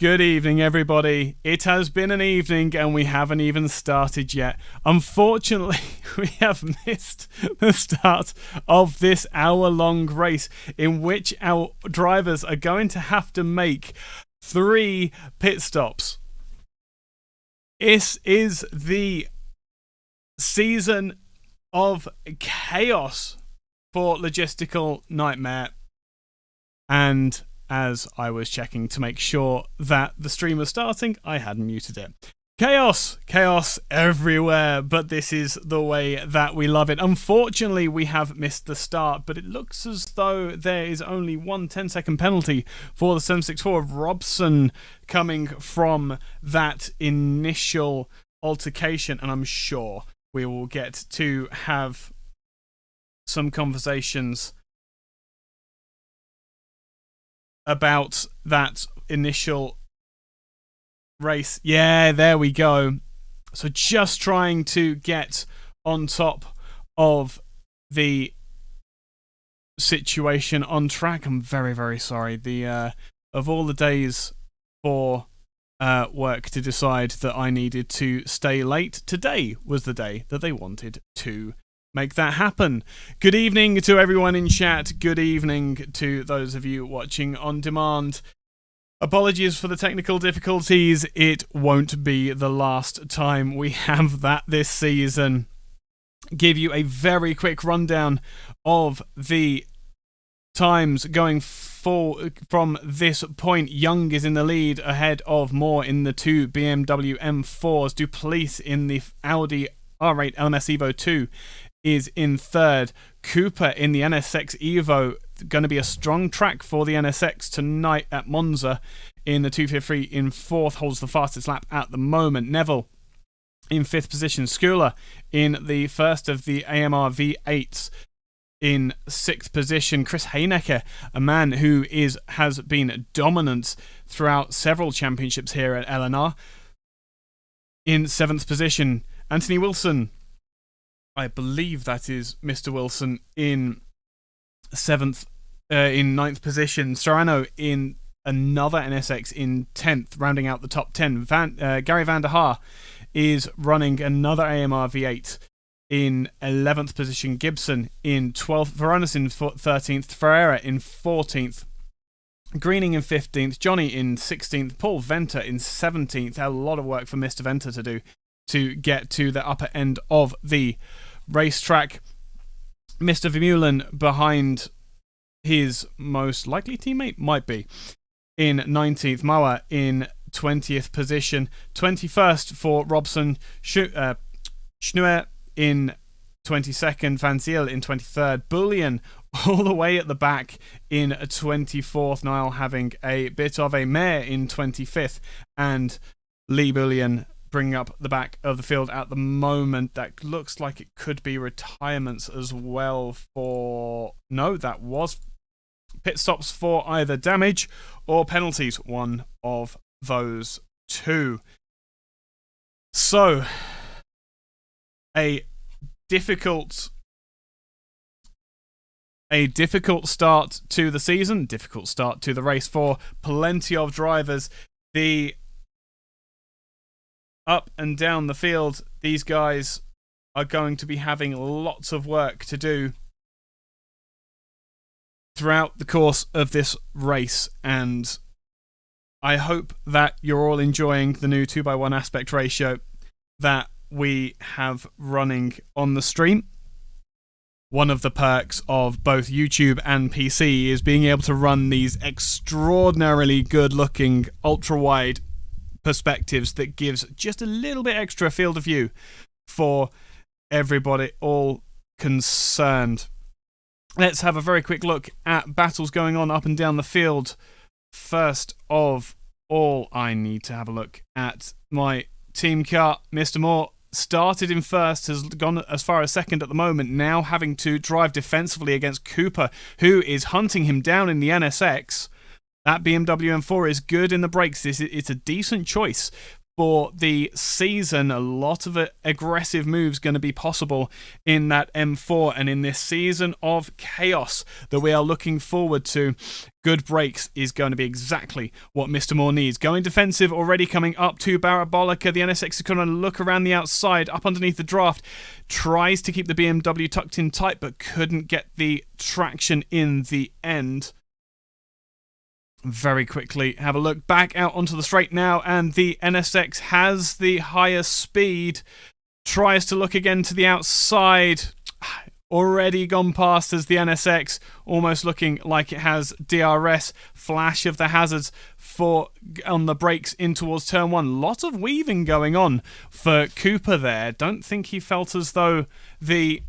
Good evening, everybody. It has been an evening and we haven't even started yet. Unfortunately, we have missed the start of this hour-long race in which our drivers are going to have to make 3 pit stops. This is the season of chaos for Logistical Nightmare, and as I was checking to make sure that the stream was starting, I hadn't muted it. Chaos everywhere, but this is the way that we love it. Unfortunately, we have missed the start, but it looks as though there is only one 10-second penalty for the 764 of Robson coming from that initial altercation, and I'm sure we will get to have some conversations about that initial race. Yeah, there we go. So just trying to get on top of the situation on track. I'm very, very sorry. The of all the days for work to decide that I needed to stay late, today was the day that they wanted to make that happen. Good evening to everyone in chat. Good evening to those of you watching on demand. Apologies for the technical difficulties. It won't be the last time we have that this season. Give you a very quick rundown of the times going from this point. Young is in the lead ahead of Moore in the 2 BMW M4s. Duplessis in the Audi R8 LMS Evo 2 is in third. Cooper in the NSX Evo, going to be a strong track for the NSX tonight at Monza in the 253 in fourth, holds the fastest lap at the moment. Neville in fifth position. Skula in the first of the AMR V8s in sixth position. Chris Heinecker, a man who has been dominant throughout several championships here at LNR, in seventh position. Anthony Wilson, I believe that is Mr. Wilson, in ninth position. Serrano in another NSX in 10th, rounding out the top 10. Gary van der Haar is running another AMR V8 in 11th position. Gibson in 12th. Veronis in 13th. Ferreira in 14th. Greening in 15th. Johnny in 16th. Paul Venter in 17th. A lot of work for Mr. Venter to do to get to the upper end of the racetrack. Mr. Vermeulen behind his most likely teammate, might be, in 19th. Mauer in 20th position. 21st for Robson. Schneuer in 22nd. Van Ziel in 23rd. Bullion all the way at the back in 24th. Niall having a bit of a mare in 25th. And Lee Bullion bringing up the back of the field at the moment. That looks like it could be retirements as well for... No, that was pit stops for either damage or penalties. One of those two. So, a difficult start to the season, difficult start to the race for plenty of drivers. The up and down the field, these guys are going to be having lots of work to do throughout the course of this race, and I hope that you're all enjoying the new 2x1 aspect ratio that we have running on the stream. One of the perks of both YouTube and PC is being able to run these extraordinarily good looking ultra wide perspectives that gives just a little bit extra field of view for everybody all concerned. Let's have a very quick look at battles going on up and down the field. First of all, I need to have a look at my team car. Mr. Moore started in first, has gone as far as second at the moment, now having to drive defensively against Cooper, who is hunting him down in the NSX. That BMW M4 is good in the brakes. It's a decent choice for the season. A lot of aggressive moves going to be possible in that M4 and in this season of chaos that we are looking forward to. Good brakes is going to be exactly what Mr. Moore needs. Going defensive already coming up to Barabolica. The NSX is going to look around the outside, up underneath the draft. Tries to keep the BMW tucked in tight, but couldn't get the traction in the end. Very quickly, have a look back out onto the straight now, and the NSX has the higher speed. Tries to look again to the outside. Already gone past as the NSX, almost looking like it has DRS. Flash of the hazards on the brakes in towards turn one. Lot of weaving going on for Cooper there. Don't think he felt as though the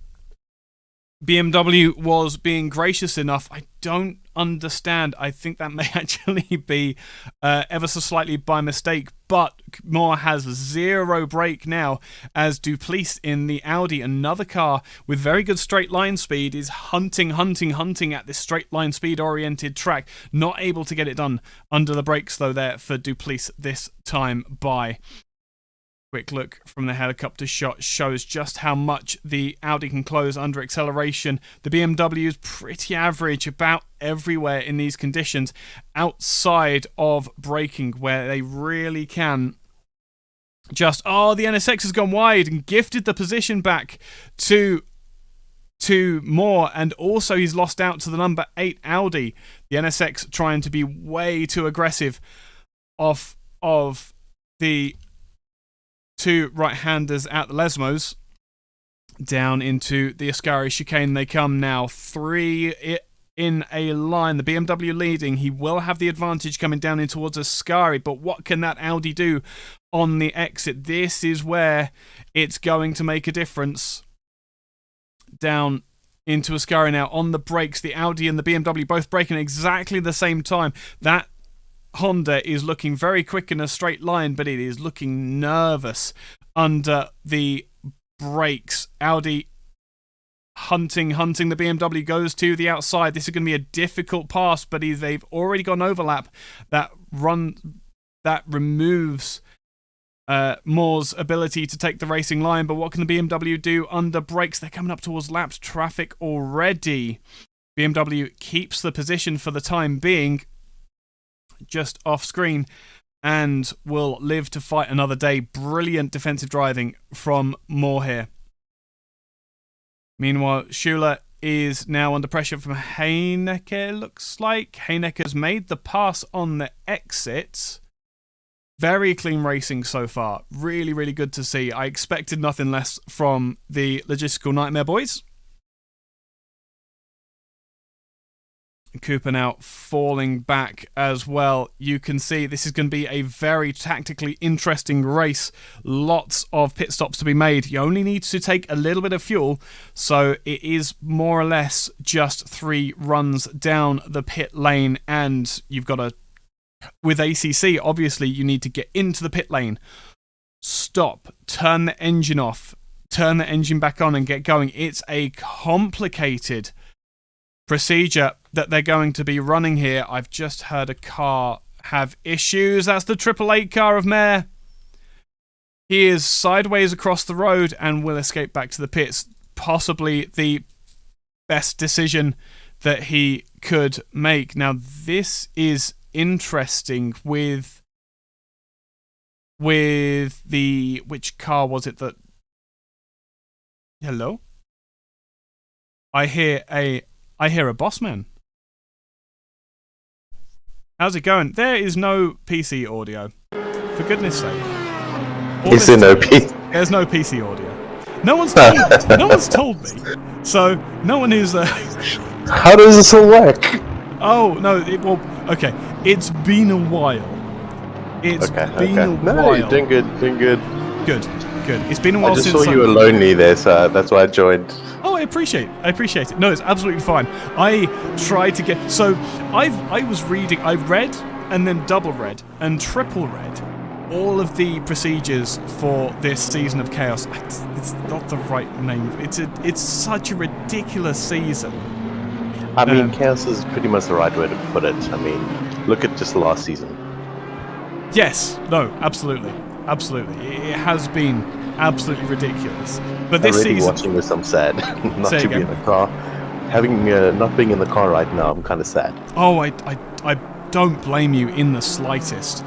BMW was being gracious enough. I don't understand. I think that may actually be ever so slightly by mistake, but Moore has zero brake now as Duplice in the Audi, another car with very good straight line speed, is hunting at this straight line speed oriented track. Not able to get it done under the brakes though there for Duplice this time by. Quick look from the helicopter shot shows just how much the Audi can close under acceleration. The BMW is pretty average about everywhere in these conditions outside of braking, where they really can just... Oh, the NSX has gone wide and gifted the position back to Moore, and also he's lost out to the number 8 Audi. The NSX trying to be way too aggressive off of the two right-handers at the Lesmos. Down into the Ascari chicane they come now. 3 in a line. The BMW leading. He will have the advantage coming down in towards Ascari, but what can that Audi do on the exit? This is where it's going to make a difference. Down into Ascari now on the brakes. The Audi and the BMW both braking at exactly the same time. That Honda is looking very quick in a straight line, but it is looking nervous under the brakes. Audi hunting. The BMW goes to the outside. This is going to be a difficult pass, but they've already got an overlap that removes Moore's ability to take the racing line. But what can the BMW do under brakes? They're coming up towards lapped traffic already. BMW keeps the position for the time being, just off screen, and will live to fight another day. Brilliant defensive driving from Moore here. Meanwhile, Schuler is now under pressure from Heineke, looks like. Heineke's made the pass on the exit. Very clean racing so far. Really, really good to see. I expected nothing less from the Logistical Nightmare boys. Cooper now falling back as well. You can see this is going to be a very tactically interesting race. Lots of pit stops to be made. You only need to take a little bit of fuel, so it is more or less just 3 runs down the pit lane, and you've got to... With ACC, obviously, you need to get into the pit lane, stop, turn the engine off, turn the engine back on and get going. It's a complicated procedure that they're going to be running here. I've just heard a car have issues. That's the 888 car of Mayor. He is sideways across the road and will escape back to the pits. Possibly the best decision that he could make. Now, this is interesting with the... Which car was it that... Hello? I hear a Bossman. How's it going? There is no PC audio. For goodness sake. There's no PC audio. No one's told me. So no one is... How does this all work? Oh, no. Okay. It's been a while. It's been a while. No, you're doing good. Good. It's been a while since... I just saw you were lonely there, so that's why I joined. Oh, I appreciate it. No, it's absolutely fine. I tried to get... So, I was reading... I read, and then double read, and triple read all of the procedures for this season of Chaos. It's not the right name. It's such a ridiculous season. I mean, Chaos is pretty much the right way to put it. I mean, look at just last season. Yes. No, absolutely. absolutely. It has been absolutely ridiculous. But this Already season, watching this, I'm sad not Say to be again. in the car. Having not being in the car right now, I'm kind of sad. oh, I don't blame you in the slightest.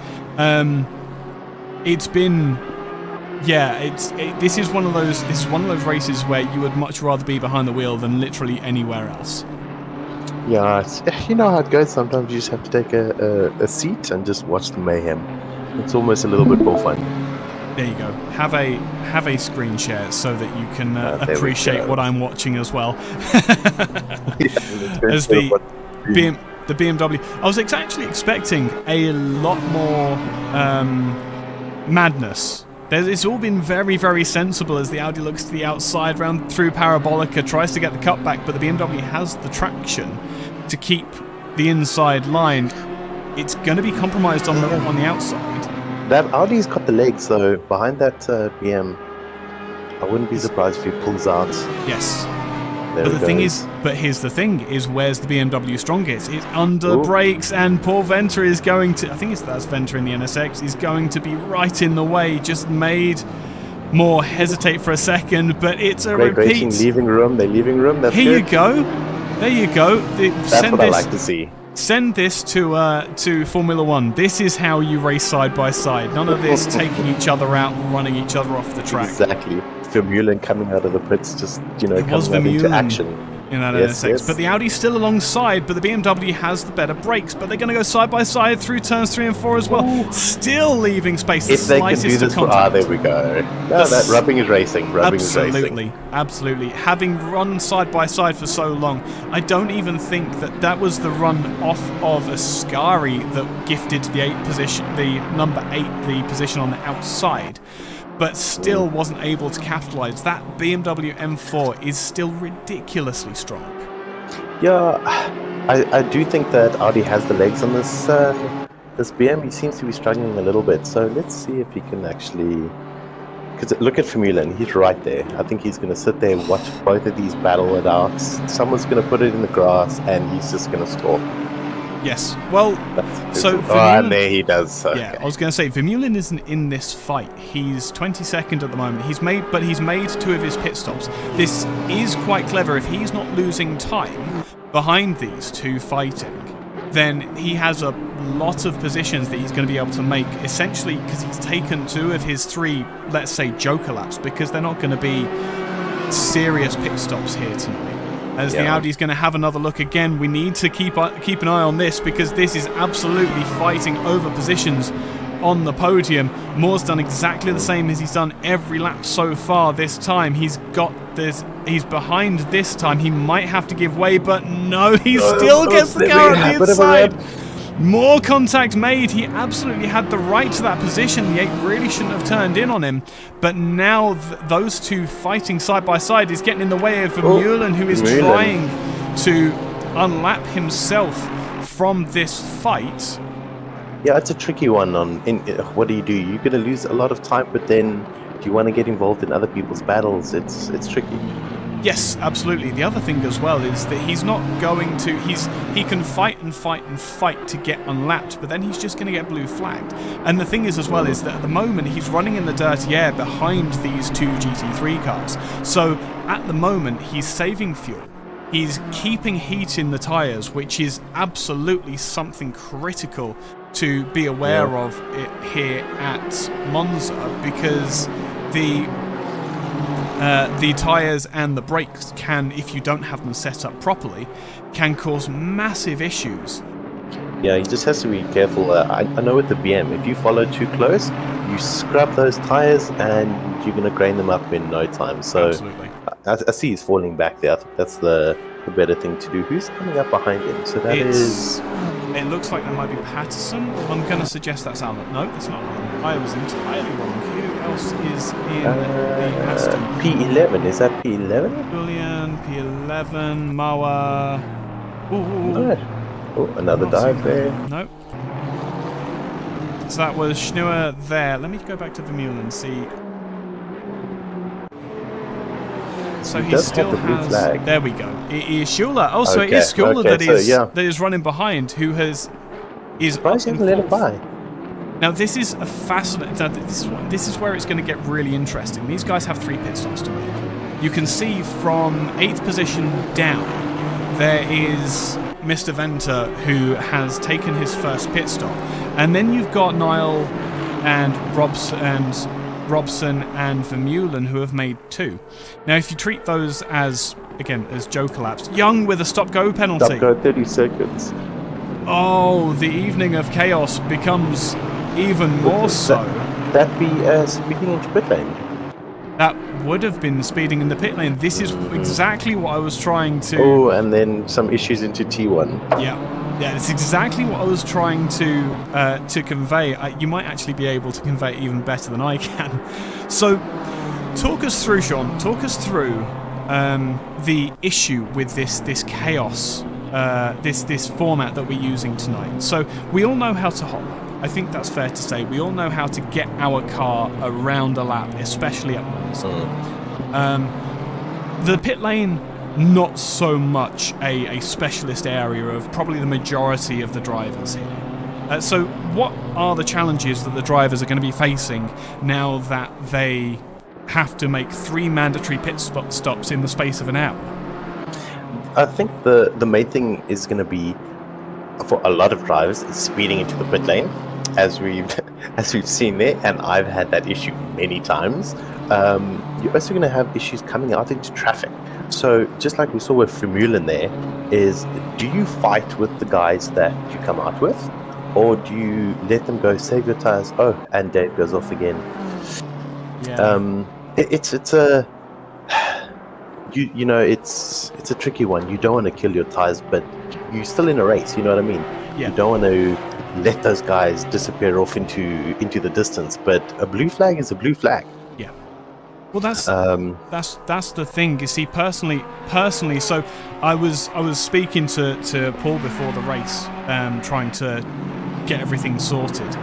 It's been, yeah, this is one of those races where you would much rather be behind the wheel than literally anywhere else. Yeah, you know how it goes. Sometimes you just have to take a seat and just watch the mayhem. It's almost a little bit more fun. There you go. Have a screen share so that you can There we appreciate go. what I'm watching as well. Yeah, As the BMW. I was actually expecting a lot more madness. It's all been very, very sensible as the Audi looks to the outside, round through Parabolica, tries to get the cutback, but the BMW has the traction to keep the inside line. It's going to be compromised on the outside. That Audi's got the legs, so behind that BM, I wouldn't be surprised if he pulls out. Yes. There But it the thing goes. is, here's the thing: is where's the BMW strongest? It's under brakes, and poor Venter is going to. I think that's Venter in the NSX. Is going to be right in the way. Just made Moore hesitate for a second, but it's a Great repeat. racing, leaving room. They're leaving room. That's Here good. you go. There you go. That's what I like to see. Send this to Formula One. This is how you race side by side. None of this taking each other out and running each other off the track. Exactly. Vermeulen coming out of the pits, just coming was out into Vermeulen action. In that Yes, NSX. yes. But the Audi's still alongside, but the BMW has the better brakes. But they're going to go side by side through turns 3 and 4 as well. Still leaving space. If they can do slightest of this, contact. there we go. No, that rubbing is racing. Rubbing is racing. Absolutely, absolutely. Having run side by side for so long, I don't even think that was the run off of Ascari that gifted the number 8, the position on the outside, but still wasn't able to capitalise. That BMW M4 is still ridiculously strong. Yeah, I do think that Audi has the legs on this this BM. He seems to be struggling a little bit. So let's see if he can actually. Because look at Vermeulen, he's right there. I think he's going to sit there and watch both of these battle it out. Someone's going to put it in the grass, and he's just going to stall. Yes. Well, so and there he does. Okay. Yeah, I was going to say Vermeulen isn't in this fight. He's 22nd at the moment. He's made 2 of his pit stops. This is quite clever. If he's not losing time behind these two fighting, then he has a lot of positions that he's going to be able to make, essentially because he's taken 2 of his 3, let's say, joker laps, because they're not going to be serious pit stops here tonight. As the Audi's going to have another look again, we need to keep an eye on this, because this is absolutely fighting over positions on the podium. Moore's done exactly the same as he's done every lap so far this time. He's behind this time. He might have to give way, but no, he still gets the car on the inside. More contact made. He absolutely had the right to that position. The 8 really shouldn't have turned in on him. But now those two fighting side by side is getting in the way of Vermeulen, who is trying to unlap himself from this fight. Yeah, it's a tricky one. What do? You're going to lose a lot of time, but then do you want to get involved in other people's battles? It's tricky. Yes, absolutely. The other thing as well is that he's not going to. He can fight and fight and fight to get unlapped, but then he's just going to get blue flagged. And the thing is as well is that at the moment he's running in the dirty air behind these 2 GT3 cars. So at the moment he's saving fuel. He's keeping heat in the tyres, which is absolutely something critical to be aware of here at Monza, because the tyres and the brakes can, if you don't have them set up properly, can cause massive issues. Yeah, he just has to be careful. I know with the BM, if you follow too close, you scrub those tyres and you're going to grind them up in no time. So Absolutely. I see he's falling back there. I think that's the better thing to do. Who's coming up behind him? So that is... It looks like that might be Patterson. I'm going to suggest that's Alan. No, that's not Alan. I was entirely wrong. Who else is in the Aston? P11. Is that P11? Julian, P11, Mawa. Oh, another dive there. No. So that was Schnur there. Let me go back to Vermeulen and see. So he still has. Flag. There we go. It is Schuler. Oh, so it is Schuler that is running behind. Who is. Surprised he hasn't let it by. Now this is a fascinating. This is where it's going to get really interesting. These guys have 3 pit stops to make. You can see from 8th position down, there is Mr. Venter who has taken his first pit stop, and then you've got Niall and Robson and Vermeulen who have made 2. Now, if you treat those as Joe collapsed, Young with a stop-go penalty. Stop-go 30 seconds. Oh, the evening of chaos becomes even more so. That be speeding into pit lane? That would have been speeding in the pit lane. This is exactly what I was trying to... Oh, and then some issues into T1. Yeah, it's exactly what I was trying to convey. You might actually be able to convey it even better than I can. So, talk us through, Sean. Talk us through the issue with this chaos, this format that we're using tonight. So, we all know how to hot lap. I think that's fair to say. We all know how to get our car around a lap, especially at Monza. The pit lane, not so much a specialist area of probably the majority of the drivers here. So what are the challenges that the drivers are going to be facing now that they have to make 3 mandatory pit stops in the space of an hour? I think the main thing is going to be, for a lot of drivers, is speeding into the pit lane, as we've seen there, and I've had that issue many times. You're also going to have issues coming out into traffic. So just like we saw with Vermeulen there, is do you fight with the guys that you come out with, or do you let them go, save your tires? Oh, and Dave goes off again. Yeah. It's a it's a tricky one. You don't want to kill your tires, but you're still in a race. You know what I mean? Yeah. You don't want to let those guys disappear off into the distance. But a blue flag is a blue flag. Yeah. Well, that's the thing. You see, personally, so I was speaking to Paul before the race, trying to get everything sorted.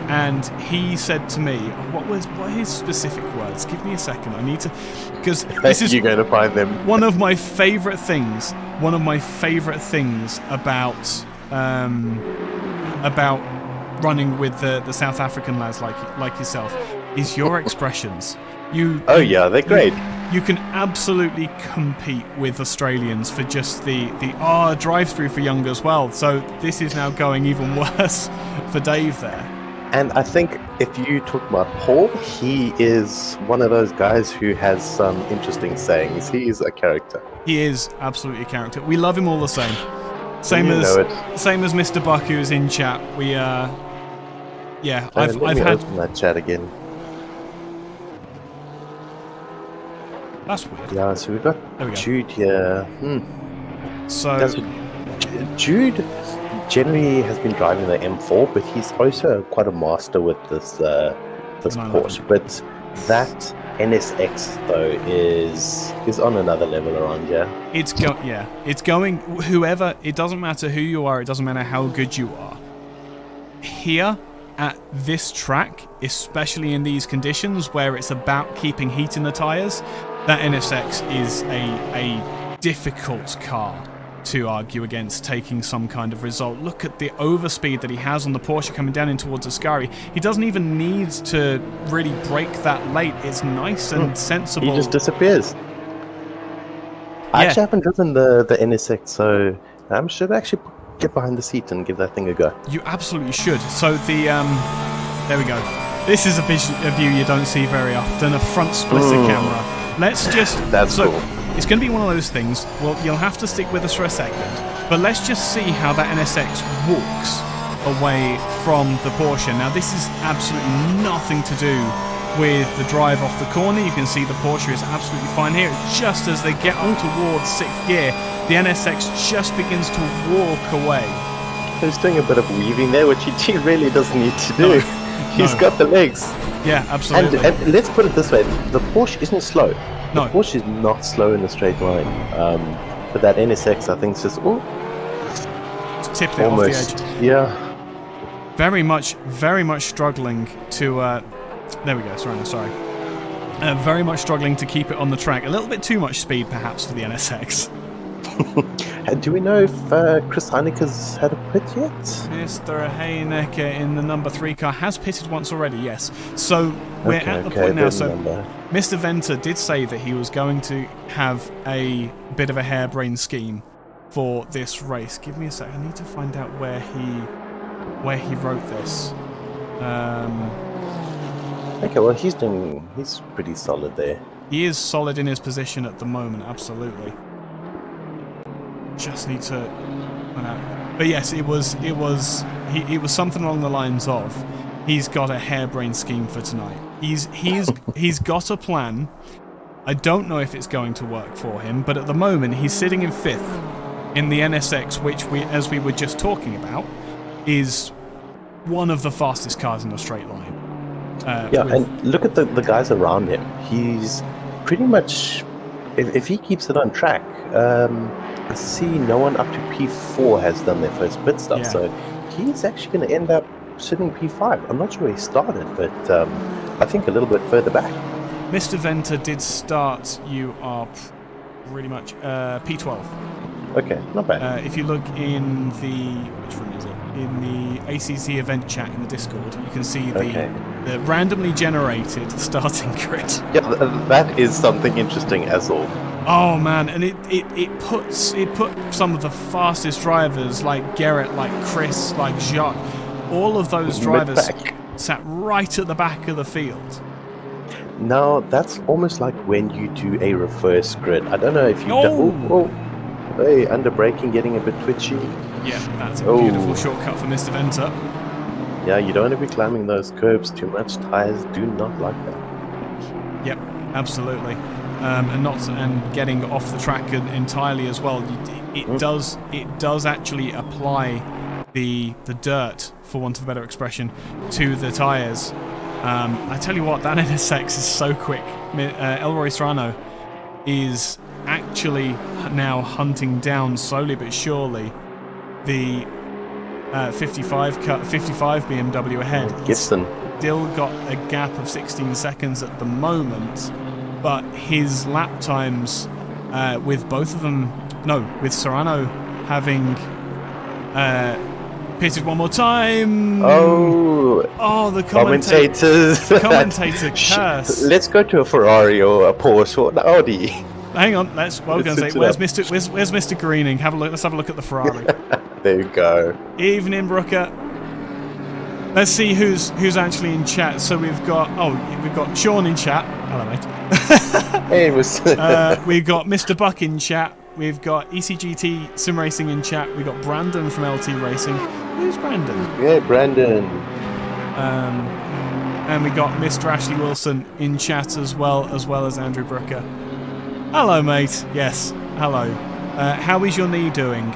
And he said to me, what are his specific words? Give me a second. I need to, because this is, you're going to find them. One of my favorite things about running with the South African lads like yourself is your expressions. They're great. You can absolutely compete with Australians for just the drive-through for Young as well. So this is now going even worse for Dave there. And I think if you talk about Paul, he is one of those guys who has some interesting sayings. He is a character. He is absolutely a character. We love him all the same. Same as Mr. Buck, who's in chat. We I've had open that chat again. That's weird. Yeah, so we've got Jude here. So Jude generally has been driving the M4, but he's also quite a master with this Porsche. But that NSX though is on another level around here. It's going. Whoever, it doesn't matter who you are. It doesn't matter how good you are. Here at this track, especially in these conditions where it's about keeping heat in the tires, that NSX is a difficult car to argue against taking some kind of result. Look at the overspeed that he has on the Porsche coming down in towards Ascari. He doesn't even need to really brake that late. It's nice and sensible. He just disappears. I actually haven't driven the NSX, so I should actually get behind the seat and give that thing a go. You absolutely should. So there we go. This is a view you don't see very often, a front splitter camera. Let's just... That's cool. It's going to be one of those things, well, you'll have to stick with us for a second, but let's just see how that NSX walks away from the Porsche. Now, this is absolutely nothing to do with the drive off the corner. You can see the Porsche is absolutely fine here. Just as they get on towards 6th gear, the NSX just begins to walk away. He's doing a bit of weaving there, which he really doesn't need to do. He's got the legs. Yeah, absolutely. And let's put it this way, the Porsche isn't slow. No. The Porsche is not slow in a straight line. But that NSX, I think, is just it's tipped it off the edge. Yeah. Very much struggling to... there we go, sorry. Very much struggling to keep it on the track. A little bit too much speed, perhaps, for the NSX. Do we know if Chris Heineke's had a pit yet? Mr. Heinecker in the number 3 car has pitted once already, yes. So we're at the Okay, point now. then So number. Mr. Venter did say that he was going to have a bit of a harebrained scheme for this race. Give me a sec. I need to find out where he wrote this. Okay, well he's pretty solid there. He is solid in his position at the moment, absolutely. Just need to find out. But yes, it was something along the lines of he's got a harebrained scheme for tonight. He's got a plan. I don't know if it's going to work for him, but at the moment he's sitting in 5th in the NSX, which as we were just talking about, is one of the fastest cars in a straight line. And look at the guys around him. He's pretty much, if he keeps it on track, I see no one up to P4 has done their first pit stop, so he's actually going to end up sitting P5. I'm not sure where he started, but I think a little bit further back. Mr. Venter did start. You are pretty much P12. Okay, not bad. If you look in which one is it? In the ACC event chat in the Discord, you can see the randomly generated starting grid. Yeah, that is something interesting as all. Oh man, and it put some of the fastest drivers like Garrett, like Chris, like Jacques, all of those drivers sat right at the back of the field. Now that's almost like when you do a reverse grid. I don't know if you've hey, under braking, getting a bit twitchy. Yeah, that's a beautiful shortcut for Mr. Venter. Yeah, you don't want to be climbing those curbs too much. Tires do not like that. Yep, absolutely. And getting off the track entirely as well. It does actually apply the dirt, for want of a better expression, to the tyres. I tell you what, that NSX is so quick. Elroy Serrano is actually now hunting down slowly but surely the 55 BMW ahead. Gibson still got a gap of 16 seconds at the moment, but his lap times with both of them, with Serrano having pitted one more time. Oh, the commentators. Commentator curse. Let's go to a Ferrari or a Porsche or an Audi. Hang on, where's Mr. Greening? Let's have a look at the Ferrari. There you go. Evening, Brooker. Let's see who's actually in chat. So we've got Sean in chat. Hello, mate. Hey, we've got Mr. Buck in chat. We've got ECGT Simracing in chat. We've got Brandon from LT Racing. Who's Brandon? Yeah, Brandon. And we got Mr. Ashley Wilson in chat as well as Andrew Brooker. Hello, mate. Yes, hello. How is your knee doing?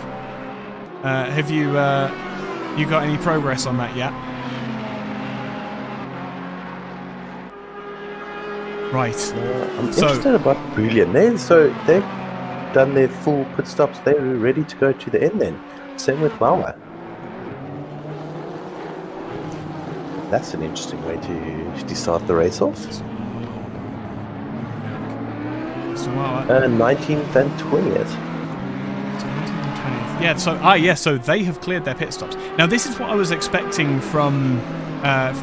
Have you got any progress on that yet? Right. I'm interested about Boolean. They've done their full pit stops. They're ready to go to the end then. Same with Mawa. That's an interesting way to start the race off. 19th and 20th. Yeah, so they have cleared their pit stops. Now this is what I was expecting from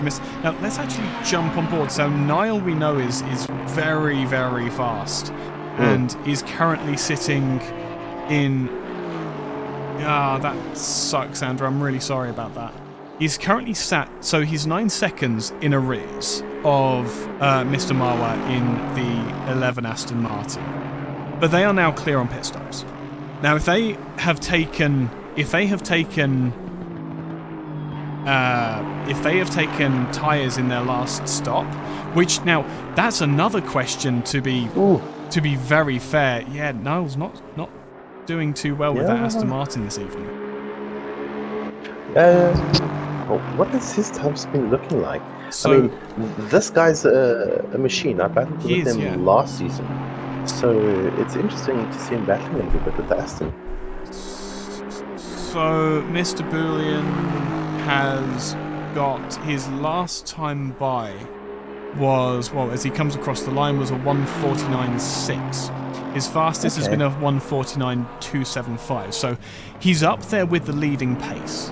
this. Now let's actually jump on board. So Niall, we know, is very, very fast and is currently sitting in. That sucks, Andrew. I'm really sorry about that. He's currently so he's 9 seconds in arrears of Mr. Marwa in the 11 Aston Martin. But they are now clear on pit stops. Now, if they have taken tyres in their last stop, which now that's another question to be very fair. Yeah, Niall's not doing too well with that Aston Martin this evening. What has his times been looking like? So, I mean, this guy's a machine. I battled with him last season. So it's interesting to see him battling a little bit with Aston. So Mr. Boolean has got his last time by was, well, as he comes across the line, was a 1:49.6. His fastest has Okay. been a 1:49.275. So he's up there with the leading pace.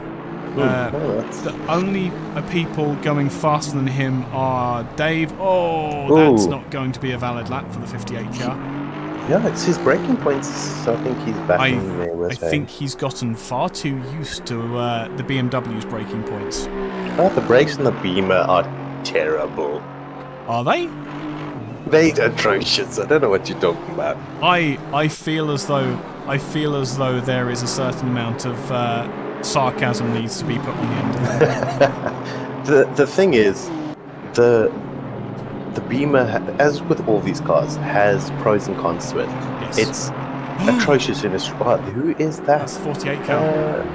The only people going faster than him are Dave. Oh, that's Ooh. not going to be a valid lap for the 58 car. Yeah, it's his braking points. So I think he's battling there I with think he's gotten far too used to the BMW's braking points. The brakes on the Beamer are terrible. Are they? They're atrocious. I don't know what you're talking about. I feel as though there is a certain amount of sarcasm needs to be put on the end of that. The thing is, the Beamer, as with all these cars, has pros and cons to it. Yes. It's atrocious in its spot. Who is that? That's 48 car.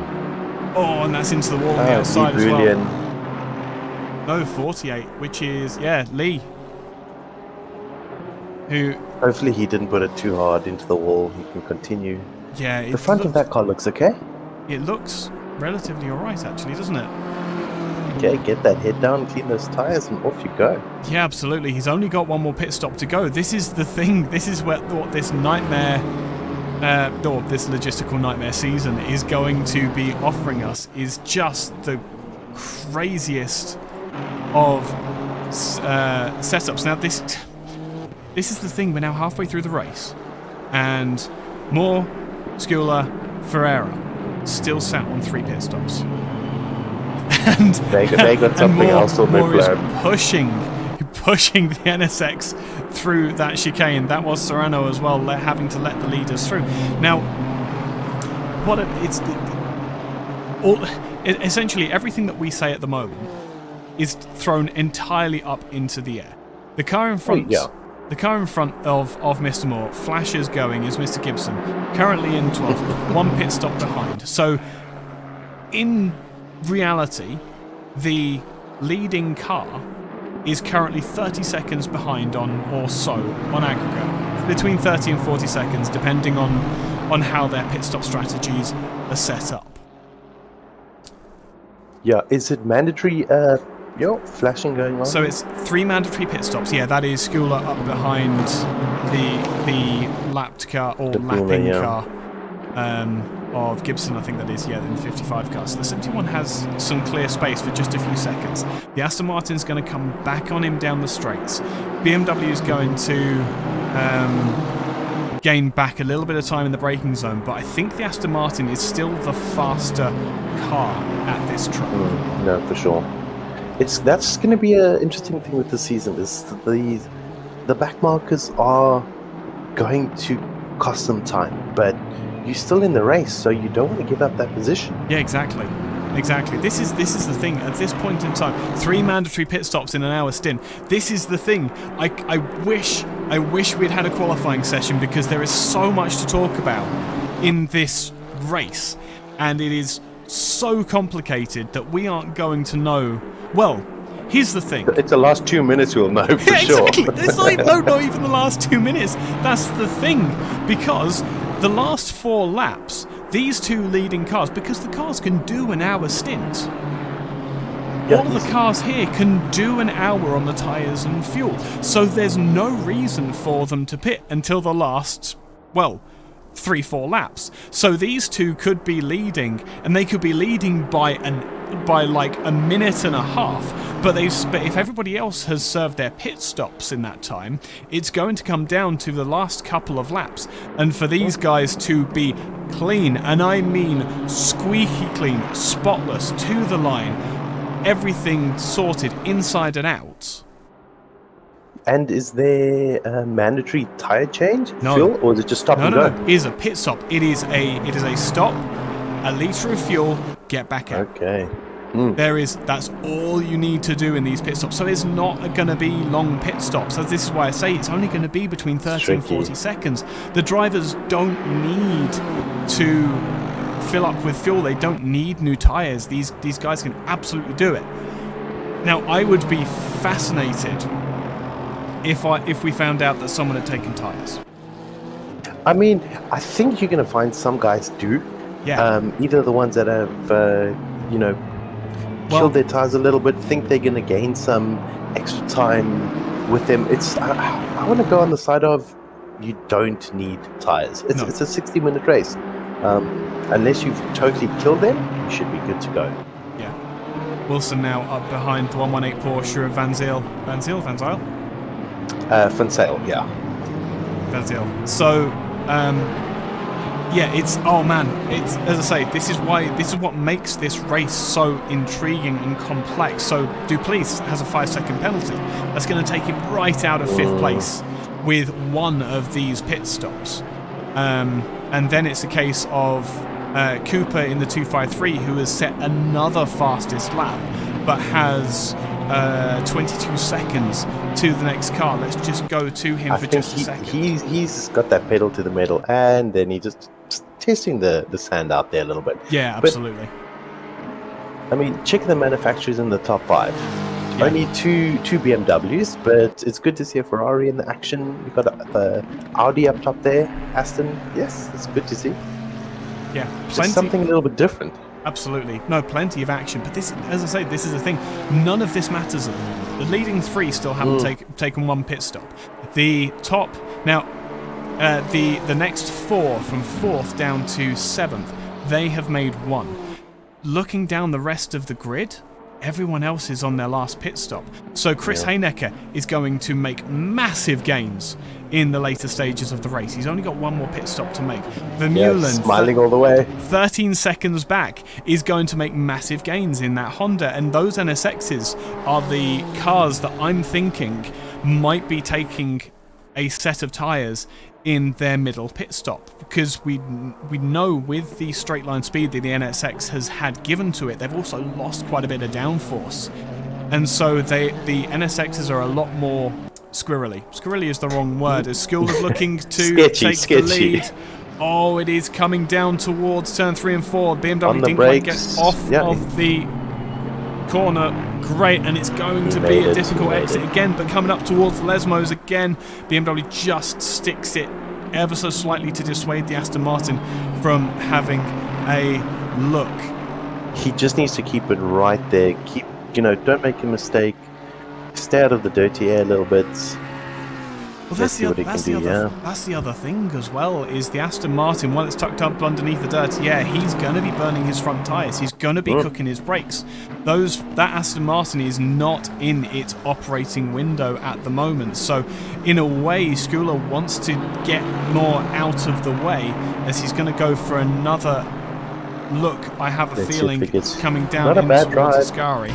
Oh, and that's into the wall on the outside as Boolean. well. No, 48, which is, Lee. Who? Hopefully he didn't put it too hard into the wall. He can continue. Yeah, The front of that car looks okay. It looks relatively alright, actually, doesn't it? Okay, get that head down, clean those tires, and off you go. Yeah, absolutely. He's only got one more pit stop to go. This is the thing. This is what this nightmare, or this logistical nightmare season is going to be offering us. Is just the craziest of setups. Now, this is the thing. We're now halfway through the race, and Moore, Skula, Ferreira still sat on 3 pit stops. And They got something else on their Moore is plan. pushing the NSX through that chicane. That was Serrano as well, having to let the leaders through. Now, essentially everything that we say at the moment is thrown entirely up into the air. The car in front. The car in front of Mr. Moore, flashes going, is Mr. Gibson, currently in 12th, 1 pit stop behind. So, in reality, the leading car is currently 30 seconds behind on aggregate. Between 30 and 40 seconds, depending on how their pit stop strategies are set up. Yeah, is it mandatory flashing going on? So it's 3 mandatory pit stops. Yeah, that is Skula up behind the lapped car or lapping car of Gibson, I think that is, in the 55 car. So the 71 has some clear space for just a few seconds. The Aston Martin's going to come back on him down the straights. BMW is going to gain back a little bit of time in the braking zone, but I think the Aston Martin is still the faster car at this track. No, for sure. That's going to be an interesting thing with the season. Is the back markers are going to cost them time, but you're still in the race, so you don't want to give up that position. Yeah, exactly. This is the thing. At this point in time, 3 mandatory pit stops in an hour stint. This is the thing. I wish we'd had a qualifying session, because there is so much to talk about in this race, and it is so complicated that we aren't going to know. Well, here's the thing. It's the last 2 minutes we'll know for sure. Exactly. It's not even the last 2 minutes. That's the thing, because the last 4 laps, these 2 leading cars, because the cars can do an hour stint. All the cars here can do an hour on the tyres and fuel. So there's no reason for them to pit until the last, 3-4 laps. So these 2 could be leading, and they could be leading by like a minute and a half. But if everybody else has served their pit stops in that time, it's going to come down to the last couple of laps. And for these guys to be clean, and I mean squeaky clean, spotless, to the line, everything sorted inside and out. And is there a mandatory tyre change? No. Fuel, or is it just stop and go? No. It is a pit stop. It is a stop, a litre of fuel, get back out. Okay. That's all you need to do in these pit stops. So it's not going to be long pit stops. So this is why I say it's only going to be between 30 and 40 seconds. The drivers don't need to fill up with fuel. They don't need new tyres. These guys can absolutely do it. Now, I would be fascinated if we found out that someone had taken tyres. I mean, I think you're going to find some guys do. Yeah. Either the ones that have, killed their tires a little bit, think they're going to gain some extra time with them. I want to go on the side of you don't need tires. It's No. it's a 60-minute race. Unless you've totally killed them, you should be good to go. Yeah. Wilson now up behind the 118 Porsche of Van Zyl. Van Zyl? Van Zyl, yeah. Van Zyl. So, yeah, it's, oh man, it's, as I say, this is what makes this race so intriguing and complex. So Duplessis has a 5-second penalty. That's going to take him right out of 5th place with one of these pit stops. And then it's a case of Cooper in the 253 who has set another fastest lap, but has 22 seconds to the next car. Let's just go to him for just a second. He's got that pedal to the metal, and then he just testing the sand out there a little bit. Yeah, absolutely. But, I mean, check the manufacturers in the top 5. Yeah. Only two BMWs, but it's good to see a Ferrari in the action. You've got the Audi up top there, Aston. Yes, it's good to see. Yeah, Just something a little bit different. Absolutely. No, plenty of action. But this, as I say, this is the thing. None of this matters at the moment. The leading 3 still haven't taken one pit stop. The top, now, the next 4 from 4th down to 7th, they have made one. Looking down the rest of the grid, everyone else is on their last pit stop. So Chris Heinecker is going to make massive gains in the later stages of the race. He's only got one more pit stop to make. Vermeulen, smiling all the way. 13 seconds back, is going to make massive gains in that Honda. And those NSXs are the cars that I'm thinking might be taking a set of tyres in their middle pit stop, because we know with the straight line speed that the NSX has had given to it, they've also lost quite a bit of downforce, and so the NSXs are a lot more squirrely. Squirrely is the wrong word, as School is looking to take the lead. Oh, it is coming down towards turn 3 and 4. BMW didn't quite get off of the corner. Great, and it's going to be a difficult exit again, but coming up towards Lesmos again, BMW just sticks it ever so slightly to dissuade the Aston Martin from having a look. He just needs to keep it right there. Don't make a mistake. Stay out of the dirty air a little bit. Well, that's the other thing as well, is the Aston Martin, while it's tucked up underneath the dirt, he's going to be burning his front tyres. He's going to be cooking his brakes. That Aston Martin is not in its operating window at the moment. So, in a way, Skula wants to get more out of the way, as he's going to go for another look. I have a feeling coming down in towards Ascari.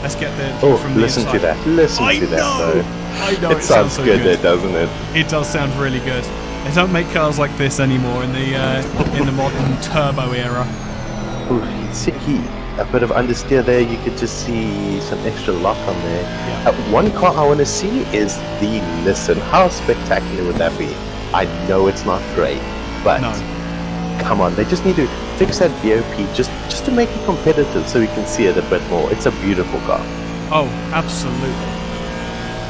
Let's get the view from the inside. To that. Listen to that, though. I know it sounds so good, doesn't it? It does sound really good. They don't make cars like this anymore in the modern turbo era. Ooh, a bit of understeer there. You could just see some extra lock on there. Yeah. One car I want to see is the Nissan. How spectacular would that be? I know it's not great, but come on, they just need to fix that BOP just to make it competitive, so we can see it a bit more. It's a beautiful car. Oh, absolutely.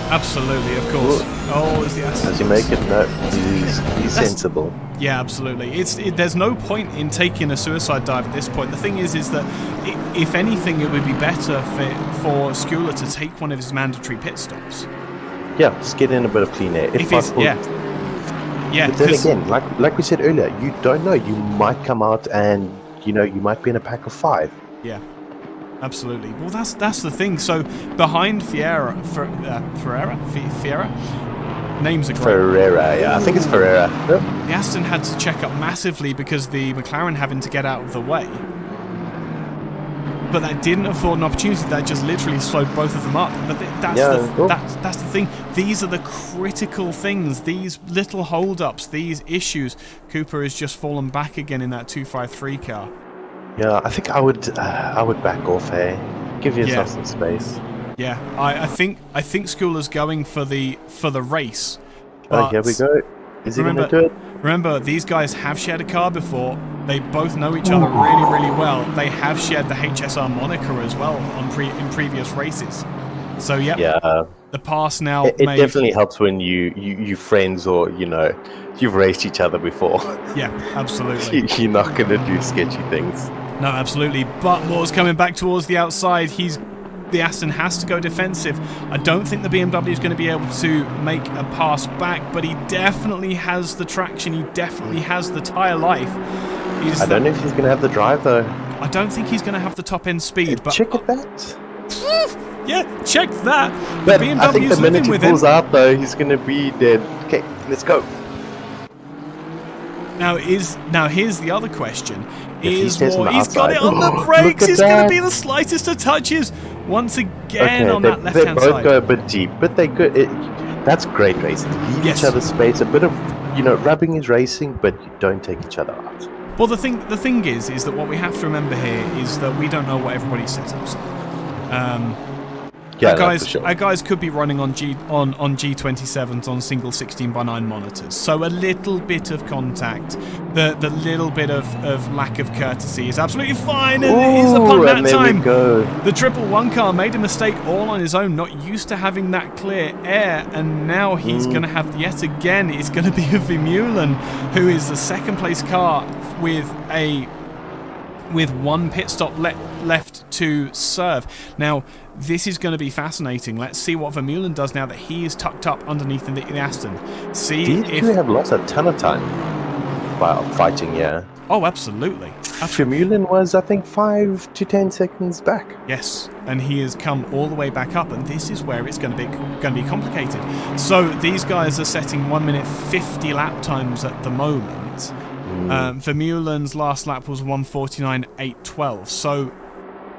Absolutely, of course. Oh, is the Aston? As you make it, no, he's sensible. Yeah, absolutely. There's no point in taking a suicide dive at this point. The thing is that if anything, it would be better for Skula to take one of his mandatory pit stops. Yeah, just get in a bit of clean air. If possible. Yeah. But then again, like we said earlier, you don't know. You might come out and you might be in a pack of 5. Yeah. Absolutely. Well, that's the thing. So behind Fiera, names are great. Ferreira, yeah, I think it's Ferreira. The Aston had to check up massively because the McLaren having to get out of the way, but that didn't afford an opportunity. That just literally slowed both of them up. But that's the thing. These are the critical things. These little hold-ups, these issues. Cooper has just fallen back again in that 253 car. Yeah, I think I would back off, Give yourself some space. Yeah, I think Skula's going for the race. Oh, here we go. Is he going to do it? Remember, these guys have shared a car before. They both know each other really, really well. They have shared the HSR moniker as well in previous races. So the pass now. It definitely helps when you friends or you've raced each other before. Yeah, absolutely. You're not going to do sketchy things. No, absolutely. But Moore's coming back towards the outside. He's the Aston has to go defensive. I don't think the BMW is going to be able to make a pass back, but he definitely has the traction. He definitely has the tyre life. I don't know if he's going to have the drive, though. I don't think he's going to have the top end speed. But check at that. Yeah, check that. The But BMW's I think the minute living he with pulls him. out, though, he's going to be dead. Okay, let's go. Now here's the other question. He's got it on the brakes. It's going to be the slightest of touches once again on that left-hand side. They both go a bit deep, but they go. That's great racing. Leave each other space. A bit of rubbing is racing, but you don't take each other out. Well, the thing is that what we have to remember here is that we don't know what everybody's setups are. Our guys could be running on G27s on single 16:9 monitors, so a little bit of contact, the little bit of lack of courtesy is absolutely fine, and it is upon that time. The 111 car made a mistake all on his own, not used to having that clear air, and now he's going to have yet again. It's going to be a Vermeulen, who is the second place car with one pit stop left to serve. Now, this is going to be fascinating. Let's see what Vermeulen does now that he is tucked up underneath the Aston. These two have lost a ton of time while fighting, yeah. Oh, absolutely. Vermeulen was, I think, 5 to 10 seconds back. Yes, and he has come all the way back up, and this is where it's going to be complicated. So these guys are setting 1 minute 50 lap times at the moment. Vermeulen's last lap was 1:49.812. So,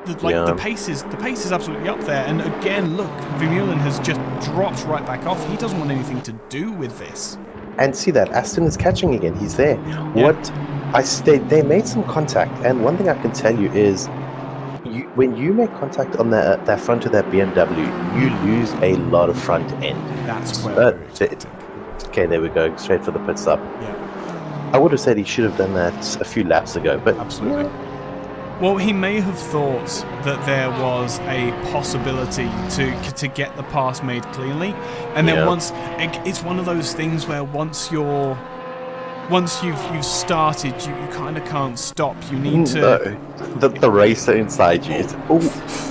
the pace is absolutely up there. And again, look, Vermeulen has just dropped right back off. He doesn't want anything to do with this. And see that Aston is catching again. He's there. Yeah. They made some contact, and one thing I can tell you is, when you make contact on that front of that BMW, you lose a lot of front end. That's where okay, there we go. Straight for the pit stop. Yeah. I would have said he should have done that a few laps ago, but absolutely. Well, he may have thought that there was a possibility to get the pass made cleanly, and then it's one of those things where once you've started, you kind of can't stop. You need to. The racer inside you.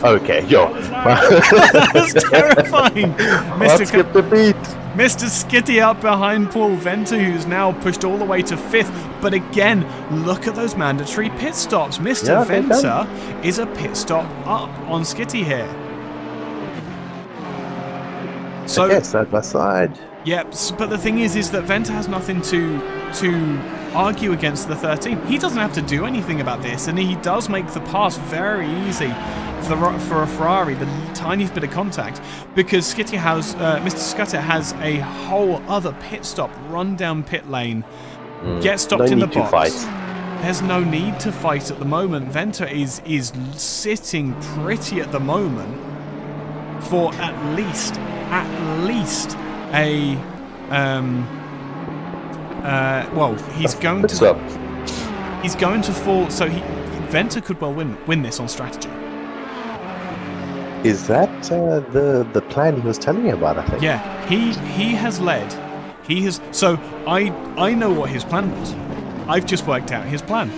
Okay, yo. That was terrifying. Let's skip the beat. Mr. Skitty up behind Paul Venter, who's now pushed all the way to 5th. But again, look at those mandatory pit stops. Mr. Venter is a pit stop up on Skitty here. So, okay, side by side. Yep, but the thing is that Venter has nothing to argue against the 13. He doesn't have to do anything about this, and he does make the pass very easy for a Ferrari, the tiniest bit of contact, because Mr. Scudder has a whole other pit stop, run down pit lane, get stopped in the box. There's no need to fight at the moment. Venter is sitting pretty at the moment for at least a he's going to fall, so Venter could well win this on strategy. Is that the plan he was telling me about, I think? Yeah, he has led. So I know what his plan was. I've just worked out his plan.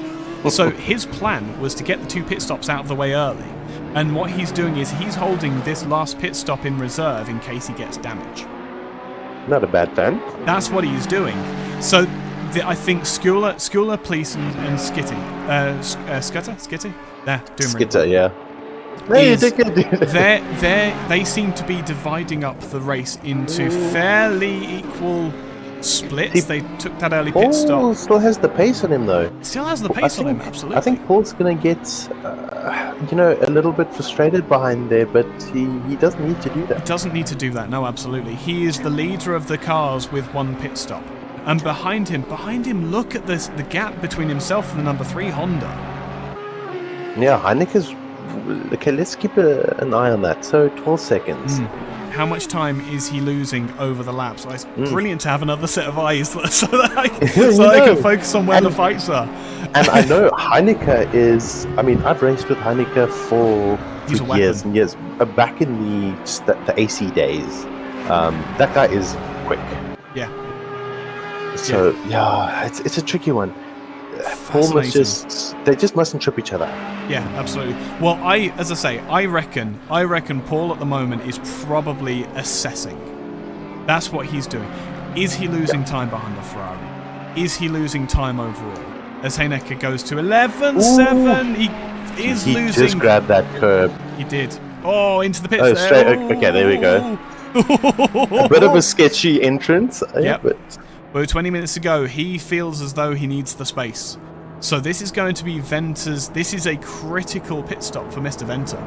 So his plan was to get the 2 pit stops out of the way early. And what he's doing is he's holding this last pit stop in reserve in case he gets damage. Not a bad plan. That's what he's doing. So I think Skula, Police, and Skitty. Skitty? There, doing Skitter, really well. Yeah. They seem to be dividing up the race into fairly equal splits. They took that early pit stop. Paul still has the pace on him, though. Still has the pace on him, absolutely. I think Paul's going to get, a little bit frustrated behind there, but he doesn't need to do that. He doesn't need to do that, no, absolutely. He is the leader of the cars with 1 pit stop. And behind him, look at this, the gap between himself and the number 3 Honda. Yeah, Heineke's... Okay, let's keep an eye on that. So, 12 seconds. How much time is he losing over the laps? It's brilliant to have another set of eyes so that I can focus on where the fights are. And I know Heineke is... I mean, I've raced with Heineke for years and years. Back in the AC days, that guy is quick. Yeah. So, yeah, it's a tricky one. almost they just mustn't trip each other. Yeah, absolutely. Well, as I say, I reckon Paul at the moment is probably assessing. That's what he's doing. Is he losing time behind the Ferrari? Is he losing time overall? As Heinecker goes to 11.7, he is losing. He just grabbed that curb. He did. Oh, into the pits. Oh, straight. Okay, there we go. A bit of a sketchy entrance. Yep. But 20 minutes to go, he feels as though he needs the space. So this is going to be Venter's. This is a critical pit stop for Mr. Venter.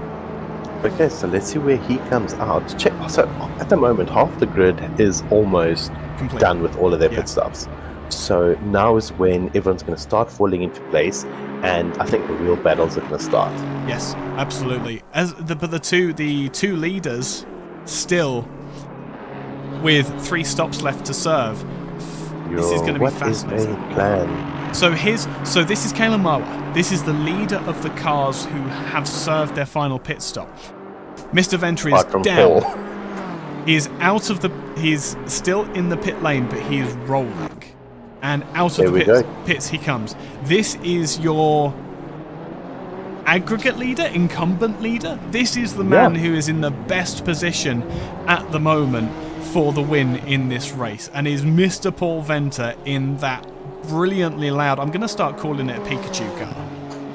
Okay, so let's see where he comes out. Check. So at the moment, half the grid is almost done with all of their pit stops. So now is when everyone's going to start falling into place, and I think the real battles are going to start. Yes, absolutely. But the two leaders still with 3 stops left to serve. This is going to be fascinating. What is their plan? So this is Kalen Marwa. This is the leader of the cars who have served their final pit stop. Mr. Venter is down. Paul. He is he's still in the pit lane, but he is rolling. And out of the pits he comes. This is your aggregate leader, incumbent leader. This is the man who is in the best position at the moment for the win in this race, and is Mr. Paul Venter in that brilliantly loud. I'm going to start calling it a Pikachu car.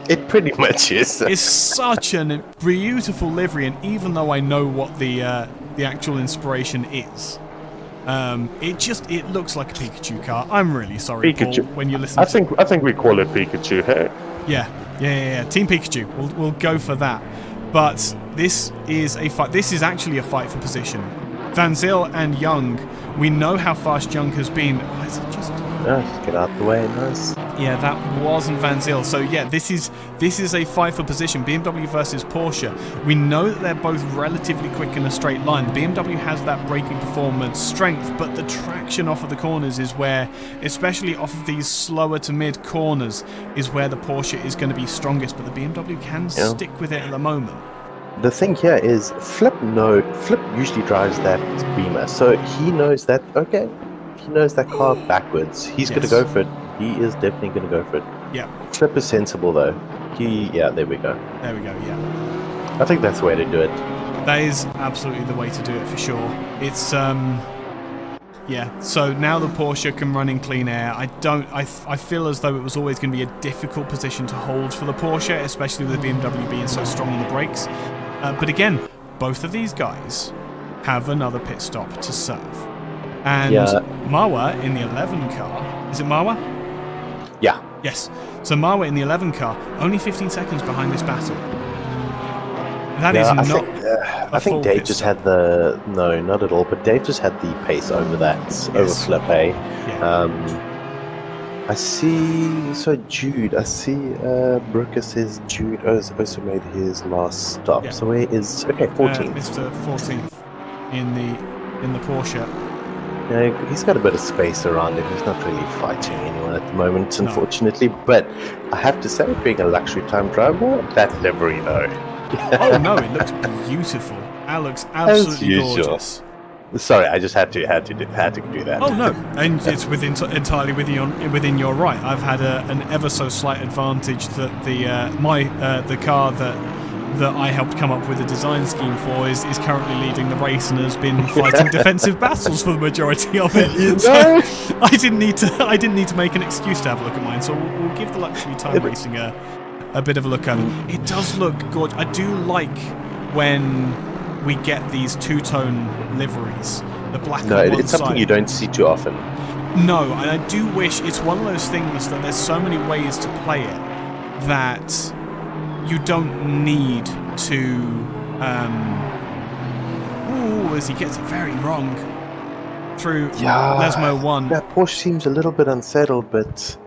It pretty much is. It's such a beautiful livery, and even though I know what the actual inspiration is, it looks like a Pikachu car. I'm really sorry, Pikachu. Paul, when you listen. I think we call it Pikachu. Hey. Yeah. Team Pikachu. We'll go for that. But this is a fight. This is actually a fight for position. Van Zyl and Young. We know how fast Young has been. Oh, is it just? Just get out the way, nice. Yeah, that wasn't Van Zyl. So yeah, this is a fight for position. BMW versus Porsche. We know that they're both relatively quick in a straight line. The BMW has that braking performance strength, but the traction off of the corners is where, especially off of these slower to mid corners, is where the Porsche is going to be strongest. But the BMW can stick with it at the moment. The thing here is Flip usually drives that Beamer, so he knows that. Okay, he knows that car backwards. He's going to go for it. He is definitely going to go for it. Yeah. Flip is sensible though. There we go. There we go. Yeah. I think that's the way to do it. That is absolutely the way to do it for sure. It's So now the Porsche can run in clean air. I feel as though it was always going to be a difficult position to hold for the Porsche, especially with the BMW being so strong on the brakes. But again, both of these guys have another pit stop to serve. And Marwa in the 11 car, is it Marwa? Yeah. Yes. So Marwa in the 11 car, only 15 seconds behind this battle. That is not. I think Dave just had not at all, but Dave just had the pace over over Flip. Yeah. I see. So Jude, I see. Brooker says Jude has also made his last stop. Yeah. So where is 14th? Mr. 14th in the Porsche. Yeah, he's got a bit of space around him. He's not really fighting anyone at the moment, unfortunately. But I have to say, being a luxury time driver, that livery though. Oh no, it looks beautiful. That looks absolutely gorgeous. Sorry, I just had to do that. Oh no, and it's entirely within your right. I've had an ever so slight advantage that the car that I helped come up with a design scheme for is currently leading the race and has been fighting defensive battles for the majority of it. So I didn't need to make an excuse to have a look at mine. So we'll give the luxury time racing a bit of a look at it. It does look gorgeous. I do like when we get these two-tone liveries. The black on one it's something side. You don't see too often. No, and I do wish it's one of those things that there's so many ways to play it that you don't need to. As he gets it very wrong through Lesmo 1. That Porsche seems a little bit unsettled, but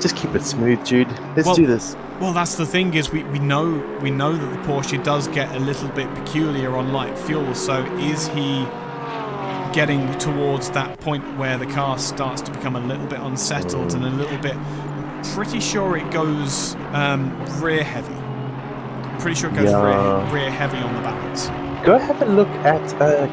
just keep it smooth, Jude. Let's do this. Well, that's the thing is we know that the Porsche does get a little bit peculiar on light fuel. So is he getting towards that point where the car starts to become a little bit unsettled and a little bit? Pretty sure it goes rear heavy. Pretty sure it goes rear heavy on the balance. Go have a look at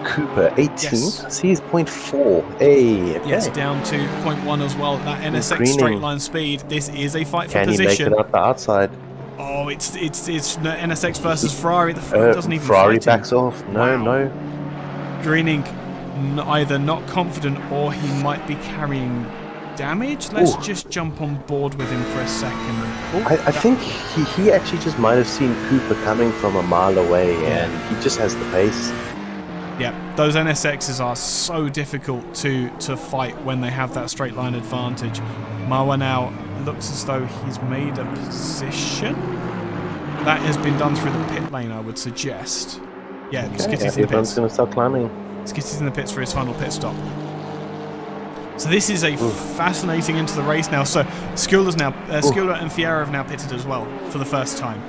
Cooper, 18th. Yes. See his 0.4. Hey, okay. Yes, down to 0.1 as well. That NSX Greening. straight line speed. This is a fight for Can he make position. it up the outside? Oh, it's NSX versus Ferrari. The Ferrari doesn't even Ferrari fight him. backs off. No, no. Greening either not confident or he might be carrying damage. Let's just jump on board with him for a second. I think he actually just might have seen Cooper coming from a mile away, and he just has the pace. Yeah, those NSXs are so difficult to fight when they have that straight line advantage. Marwa now looks as though he's made a position. That has been done through the pit lane, I would suggest. Yeah, Skitty's in the pits. Going to start climbing. Skitty's in the pits for his final pit stop. So this is a fascinating into the race now. So Skula and Fiera have now pitted as well for the first time.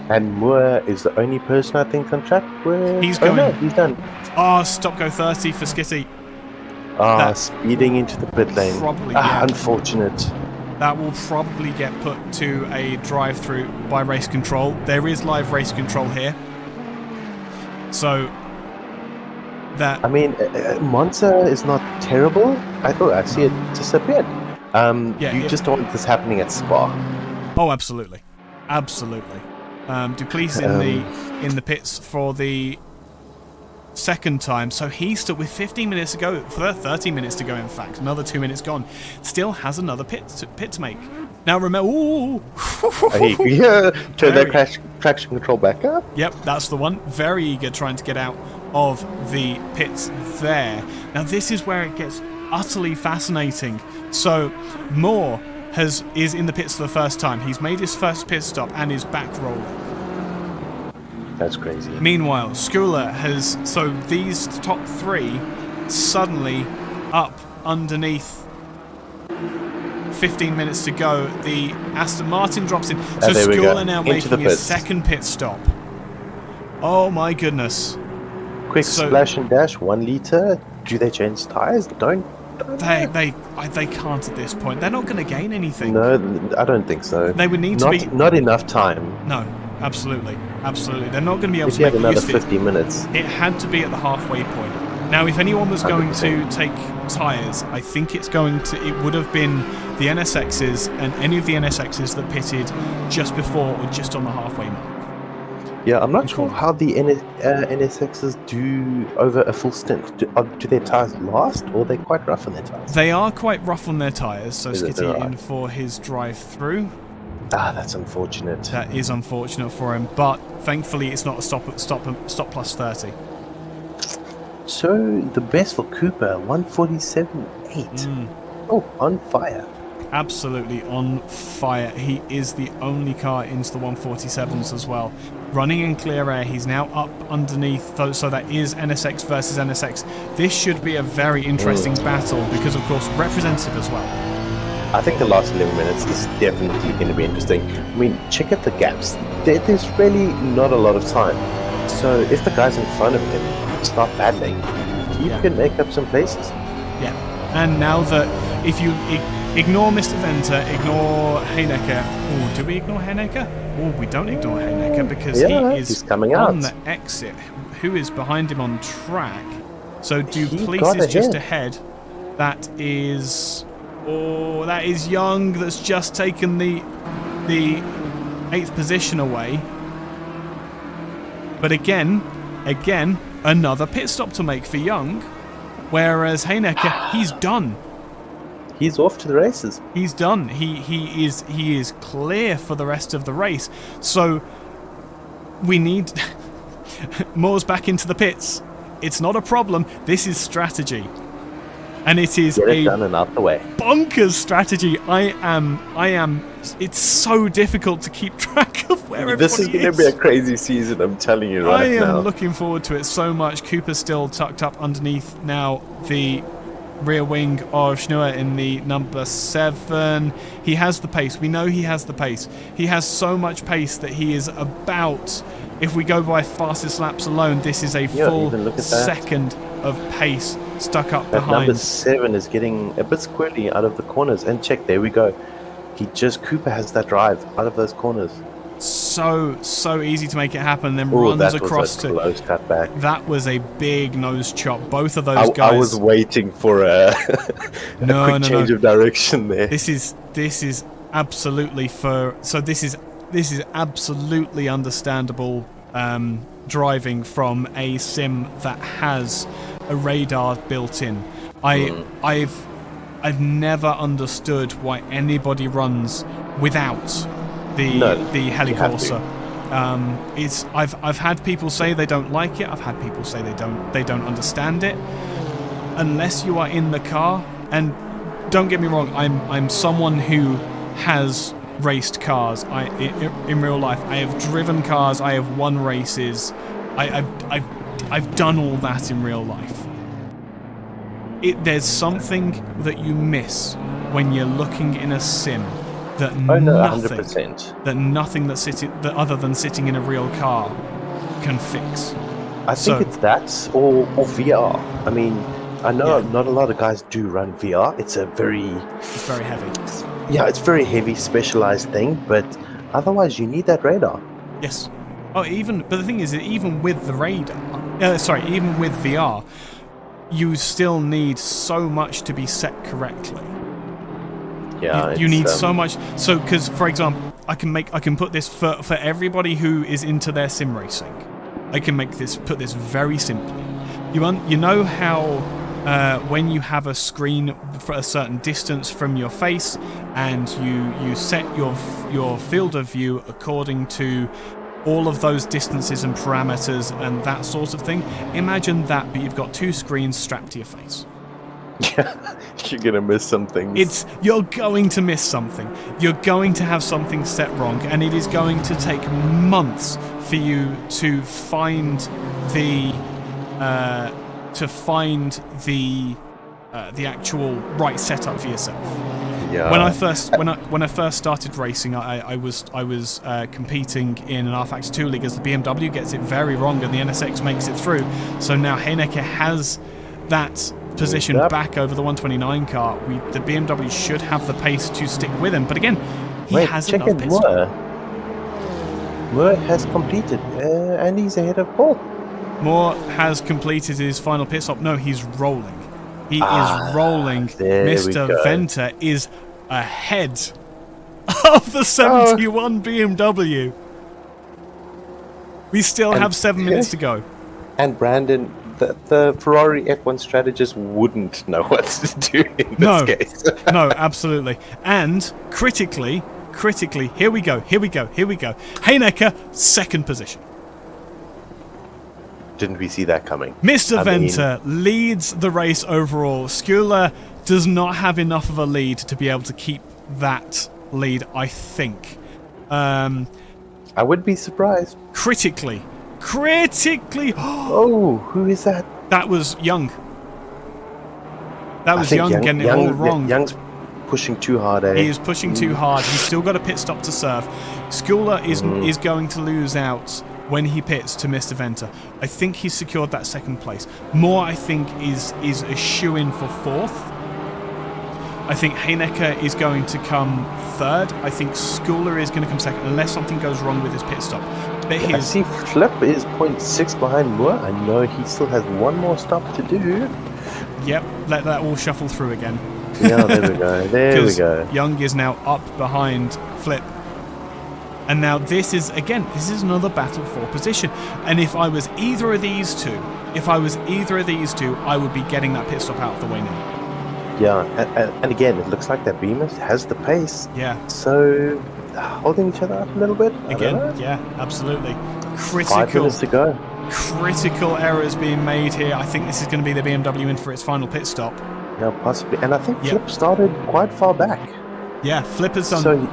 And Moore is the only person I think on track where... He's going. No, he's done. Stop go 30 for Skitty. Speeding into the pit lane. Probably, yeah. Unfortunate. That will probably get put to a drive-through by race control. There is live race control here. So... that... I mean, Monza is not terrible. I see it disappeared. You just don't want this happening at Spa. Oh, absolutely. Absolutely. Duplessis in the pits for the second time, so he's still with 15 minutes to go, for 30 minutes to go in fact, another 2 minutes gone, still has another pit to make. Now remember, turn that traction control back up. Yep, that's the one. Very eager trying to get out of the pits there. Now this is where it gets utterly fascinating. So Moore is in the pits for the first time. He's made his first pit stop and is back rolling. That's crazy. Meanwhile, Skula has... So these top three suddenly up underneath 15 minutes to go. The Aston Martin drops in. So Skula now making his second pit stop. Oh my goodness. Quick splash and dash, 1 litre. Do they change tyres? Don't. They can't at this point. They're not going to gain anything. No, I don't think so. They would need to be... Not enough time. No, absolutely. Absolutely. They're not going to be able if to make another use of it. 50 minutes. It had to be at the halfway point. Now, if anyone was going 100%. To take tyres, I think it would have been the NSXs and any of the NSXs that pitted just before or just on the halfway mark. Yeah, I'm not sure how the NSXs do over a full stint. Do their tyres last, or are they quite rough on their tyres? They are quite rough on their tyres, so Skitty in for his drive-through. That's unfortunate. That is unfortunate for him, but thankfully it's not a stop plus 30. So, the best for Cooper, 147.8. Oh, on fire. Absolutely on fire. He is the only car into the 147s as well. Running in clear air, he's now up underneath, so that is NSX versus NSX. This should be a very interesting battle because, of course, representative as well. I think the last 11 minutes is definitely going to be interesting. I mean, check out the gaps. There's really not a lot of time. So if the guys in front of him start battling, he can make up some places. Yeah. And now that if you ignore Mr. Venter, ignore Heinecker. Oh, do we ignore Heinecker? Oh, we don't ignore Heinecker because he's coming out on the exit. Who is behind him on track? So Duplessis is just ahead. That is Young that's just taken the 8th position away. But again, another pit stop to make for Young, whereas Heinecker, he's done. He's off to the races. He's done. He is clear for the rest of the race. So we need Moore's back into the pits. It's not a problem. This is strategy. And it is done and out the way. Bonkers strategy. I am. It's so difficult to keep track of where everybody is. This is going to be a crazy season, I'm telling you right now. I am looking forward to it so much. Cooper's still tucked up underneath now the rear wing of Schnur in the number 7. He has the pace. We know he has the pace. He has so much pace that he is about, if we go by fastest laps alone, this is a full second of pace stuck up behind. Number 7 is getting a bit squirrely out of the corners. And check, there we go. Cooper has that drive out of those corners. so easy to make it happen, then Ooh, runs that across was a to. close cutback. That was a big nose chop. Both of those guys. I was waiting for a quick change of direction there. This is absolutely this is absolutely understandable driving from a sim that has a radar built in. I've never understood why anybody runs without the helicorsa. I've had people say they don't like it. I've had people say they don't understand it. Unless you are in the car, and don't get me wrong, I'm someone who has raced cars. In real life, I have driven cars. I have won races. I've done all that in real life. There's something that you miss when you're looking in a sim that nothing that other than sitting in a real car can fix. I think it's that or VR. I mean, I know not a lot of guys do run VR. It's very heavy. Yeah, it's very heavy, specialized thing. But otherwise, you need that radar. Yes. But the thing is, that even with the radar, even with VR, you still need so much to be set correctly. Yeah, you need so much. So, because for example, I can put this for everybody who is into their sim racing. I can put this very simply. You know how when you have a screen for a certain distance from your face, and you set your field of view according to all of those distances and parameters and that sort of thing. Imagine that, but you've got two screens strapped to your face. You're gonna miss something. You're going to miss something. You're going to have something set wrong, and it is going to take months for you to find the actual right setup for yourself. Yeah. When I first started racing, I was competing in an R-Factor 2 league as the BMW gets it very wrong and the NSX makes it through. So now Heineke has that position back over the 129 car. The BMW should have the pace to stick with him, but again, he has enough pace. Moore has completed, and he's ahead of Paul. Moore has completed his final pit stop. No, he's rolling. He is rolling. Mr. Venter is ahead of the 71 BMW. We still have 7 minutes to go. And Brandon, the Ferrari F1 strategist wouldn't know what to do in this case. No, absolutely. And critically, here we go. Heineke, second position. Didn't we see that coming? Mr. Venter leads the race overall. Skula does not have enough of a lead to be able to keep that lead, I think. I would be surprised. Critically. Oh, who is that? That was Young. That was Young getting it all wrong. Young's pushing too hard, eh? He is pushing too hard. He's still got a pit stop to serve. Skula is going to lose out when he pits to Mr. Venter. I think he's secured that second place. Moore, I think, is a shoe-in for fourth. I think Heineke is going to come third. I think Skula is going to come second, unless something goes wrong with his pit stop. But I see Flip is 0.6 behind Moore. I know he still has one more stop to do. Yep, let that all shuffle through again. Yeah, there we go. There we go. Young is now up behind Flip. And now this is another battle for position. And if I was either of these two, I would be getting that pit stop out of the way now. Yeah, and again, it looks like that Bemis has the pace. Yeah. So, holding each other up a little bit. Again, yeah, absolutely. 5 minutes to go. Critical errors being made here. I think this is going to be the BMW in for its final pit stop. Yeah, possibly. And I think Flip started quite far back. Yeah, Flip has done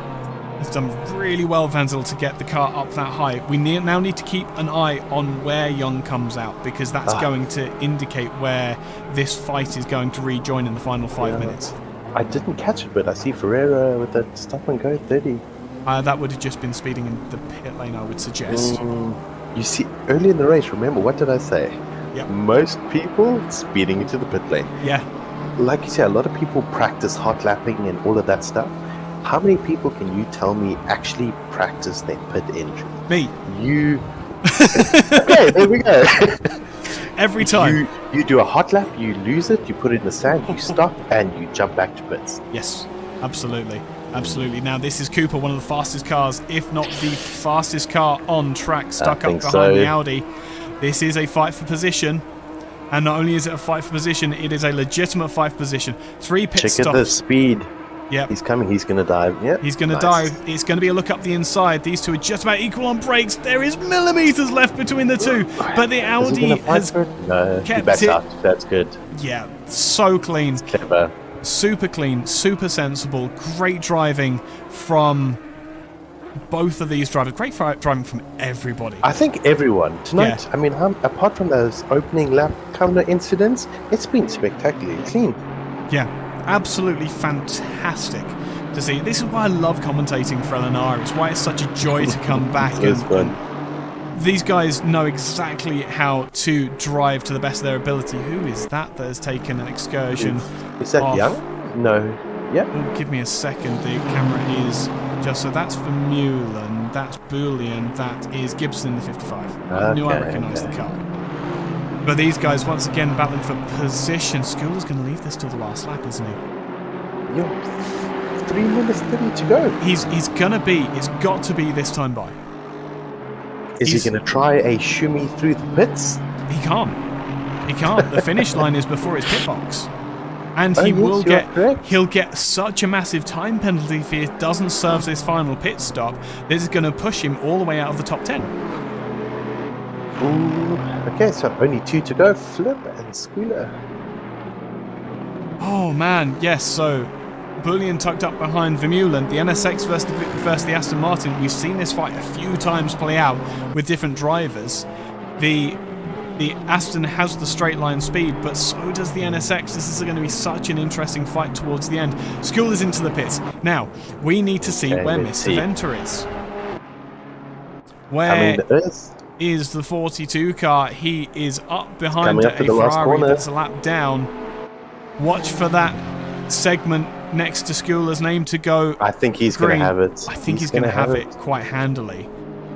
really well, Vanzel, to get the car up that high. We now need to keep an eye on where Young comes out, because that's going to indicate where this fight is going to rejoin in the final 5 minutes. I didn't catch it, but I see Ferreira with that stop and go 30. That would have just been speeding in the pit lane, I would suggest. You see, early in the race, remember, what did I say? Yep. Most people speeding into the pit lane. Yeah. Like you say, a lot of people practice hot lapping and all of that stuff. How many people can you tell me actually practice their pit entry? Me. You. Okay, there we go. Every time. You do a hot lap, you lose it, you put it in the sand, you stop, and you jump back to pits. Yes, absolutely. Absolutely. Now, this is Cooper, one of the fastest cars, if not the fastest car on track, stuck up behind the Audi. This is a fight for position. And not only is it a fight for position, it is a legitimate fight for position. 3 pit stops. Check out the speed. Yep. He's coming. He's going to dive. Yep. He's going to dive. It's going to be a look up the inside. These two are just about equal on brakes. There is millimeters left between the two. But the Audi has kept it. Out. That's good. Yeah, so clean. It's clever. Super clean, super sensible. Great driving from both of these drivers. Great driving from everybody. I think everyone. Tonight, Yeah. I mean, apart from those opening lap counter incidents, it's been spectacularly clean. Yeah, absolutely fantastic to see. This is why I love commentating for LNR. It's why it's such a joy to come back. It's fun. These guys know exactly how to drive to the best of their ability. Who is that has taken an excursion? Is that off? Young? No. Yeah. Oh, give me a second. The camera is just so that's Vermeulen, that's Boolean, that is Gibson in the 55. I knew I recognised the car. But these guys once again battling for position. Schooler's going to leave this till the last lap, isn't he? Yo, 3 minutes 30 to go. He's going to be. It's got to be this time by. Is he going to try a shimmy through the pits? He can't. He can't. The finish line is before his pit box. And he'll get such a massive time penalty if he doesn't serve this final pit stop. This is going to push him all the way out of the top 10. Ooh, okay, so only 2 to go. Flip and Schooler. Oh man, yes, so Boolean tucked up behind Vermeulen. The NSX versus the Aston Martin. We've seen this fight a few times play out with different drivers. The Aston has the straight line speed, but so does the NSX. This is going to be such an interesting fight towards the end. Schooler's into the pits. Now, we need to see where Mr. Venter is. Where is the 42 car? He is up behind a Ferrari that's a lap down. Watch for that segment next to Schooler's name to go. I think he's going to have it. I think he's going to have it quite handily.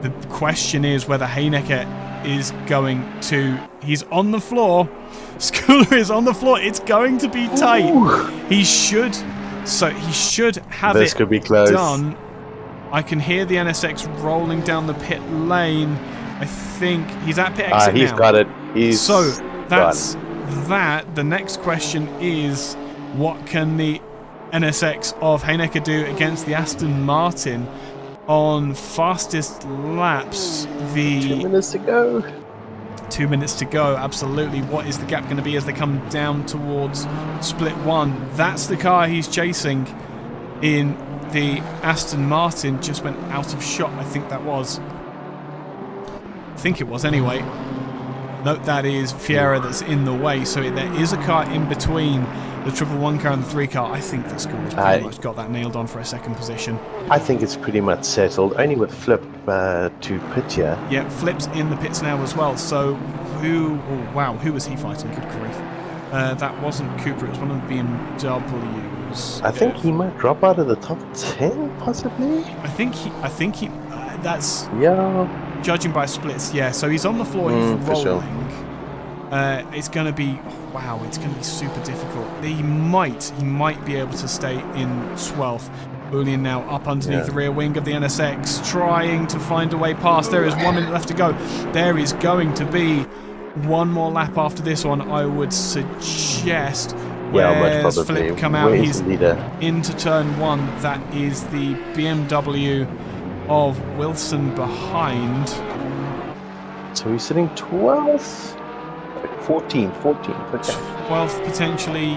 The question is whether Heineke is going to. He's on the floor. Schooler is on the floor. It's going to be tight. Ooh. He should have this could be close. Done. I can hear the NSX rolling down the pit lane. I think he's at pit exit he's now. Got it. So that's that. The next question is, what can the NSX of Heineke do against the Aston Martin on fastest laps? 2 minutes to go. 2 minutes to go, absolutely. What is the gap going to be as they come down towards split 1? That's the car he's chasing in the Aston Martin. Just went out of shot, I think that was. I think it was anyway. Note that is Fiera that's in the way, so there is a car in between the 111 car and the 3 car. I think the School's pretty much got that nailed on for a second position. I think it's pretty much settled, only with Flip to pit here. Yeah, Flip's in the pits now as well, so who was he fighting? Good grief. That wasn't Cooper, it was one of the BMWs. I think he might drop out of the top 10, possibly? I think he that's... Yeah. Judging by splits, yeah. So he's on the floor, he's rolling. Sure. It's going to be... Wow, it's going to be super difficult. He might be able to stay in 12th. Boolean now up underneath the rear wing of the NSX, trying to find a way past. There is 1 minute left to go. There is going to be one more lap after this one, I would suggest. Where's Flip come out? He's into turn 1. That is the BMW of Wilson behind. So he's sitting 12th? 14th, okay. 12th potentially.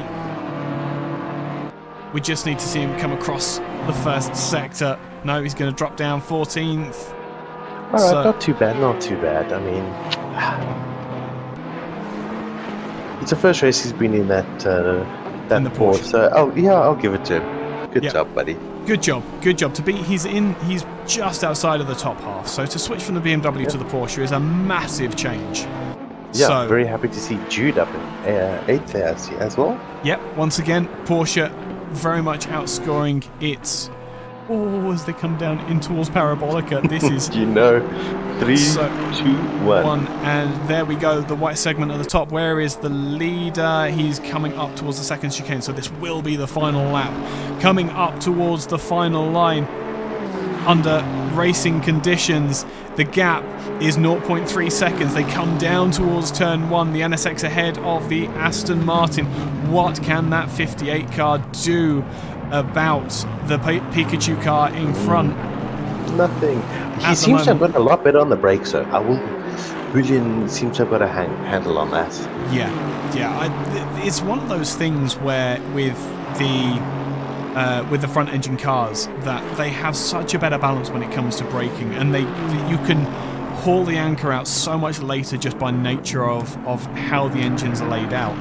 We just need to see him come across the first sector. No, he's going to drop down 14th. Alright, not too bad. I mean, it's the first race he's been in that Porsche. So, I'll give it to him. Good job, buddy. Good job. He's just outside of the top half. So to switch from the BMW to the Porsche is a massive change. Yeah, so, very happy to see Jude up in 8th as well. Yep, once again, Porsche very much outscoring its Oh, as they come down in towards Parabolica. This is 3, So- 2, 1. and there we go, the white segment at the top. Where is the leader? He's coming up towards the second chicane, so this will be the final lap. Coming up towards the final line under racing conditions, the gap is 0.3 seconds. They come down towards turn 1, the NSX ahead of the Aston Martin. What can that 58 car do about the Pikachu car in front? Nothing. He At the seems to have moment. got a lot better on the brakes, so Julian seems to have got a handle on that. Yeah. It's one of those things where with the front engine cars that they have such a better balance when it comes to braking, and you can haul the anchor out so much later just by nature of how the engines are laid out.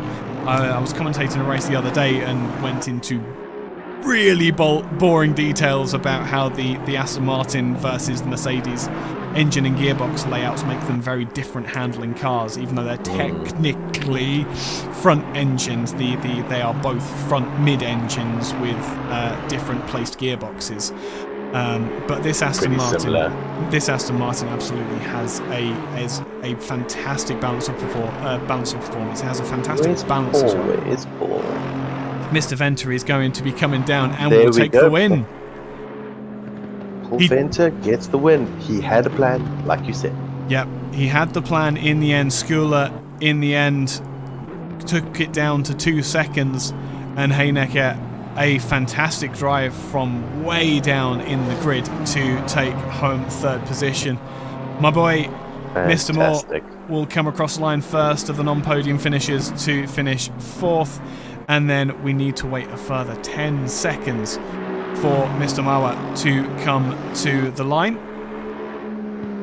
I was commentating a race the other day and went into really boring details about how the Aston Martin versus the Mercedes engine and gearbox layouts make them very different handling cars, even though they're technically front engines. They are both front mid engines with different placed gearboxes. But this Aston Martin absolutely has a fantastic balance of performance. It has a fantastic balance as well. Where's Paul? Mr. Venter is going to be coming down and There will we take go. the win. Paul Venter gets the win. He had a plan, like you said. Yep, he had the plan in the end. Skula, in the end, took it down to 2 seconds, and Heinecker, a fantastic drive from way down in the grid to take home 3rd position. My boy, Mr. Moore, will come across the line first of the non-podium finishers to finish 4th, and then we need to wait a further 10 seconds for Mr. Mawa to come to the line.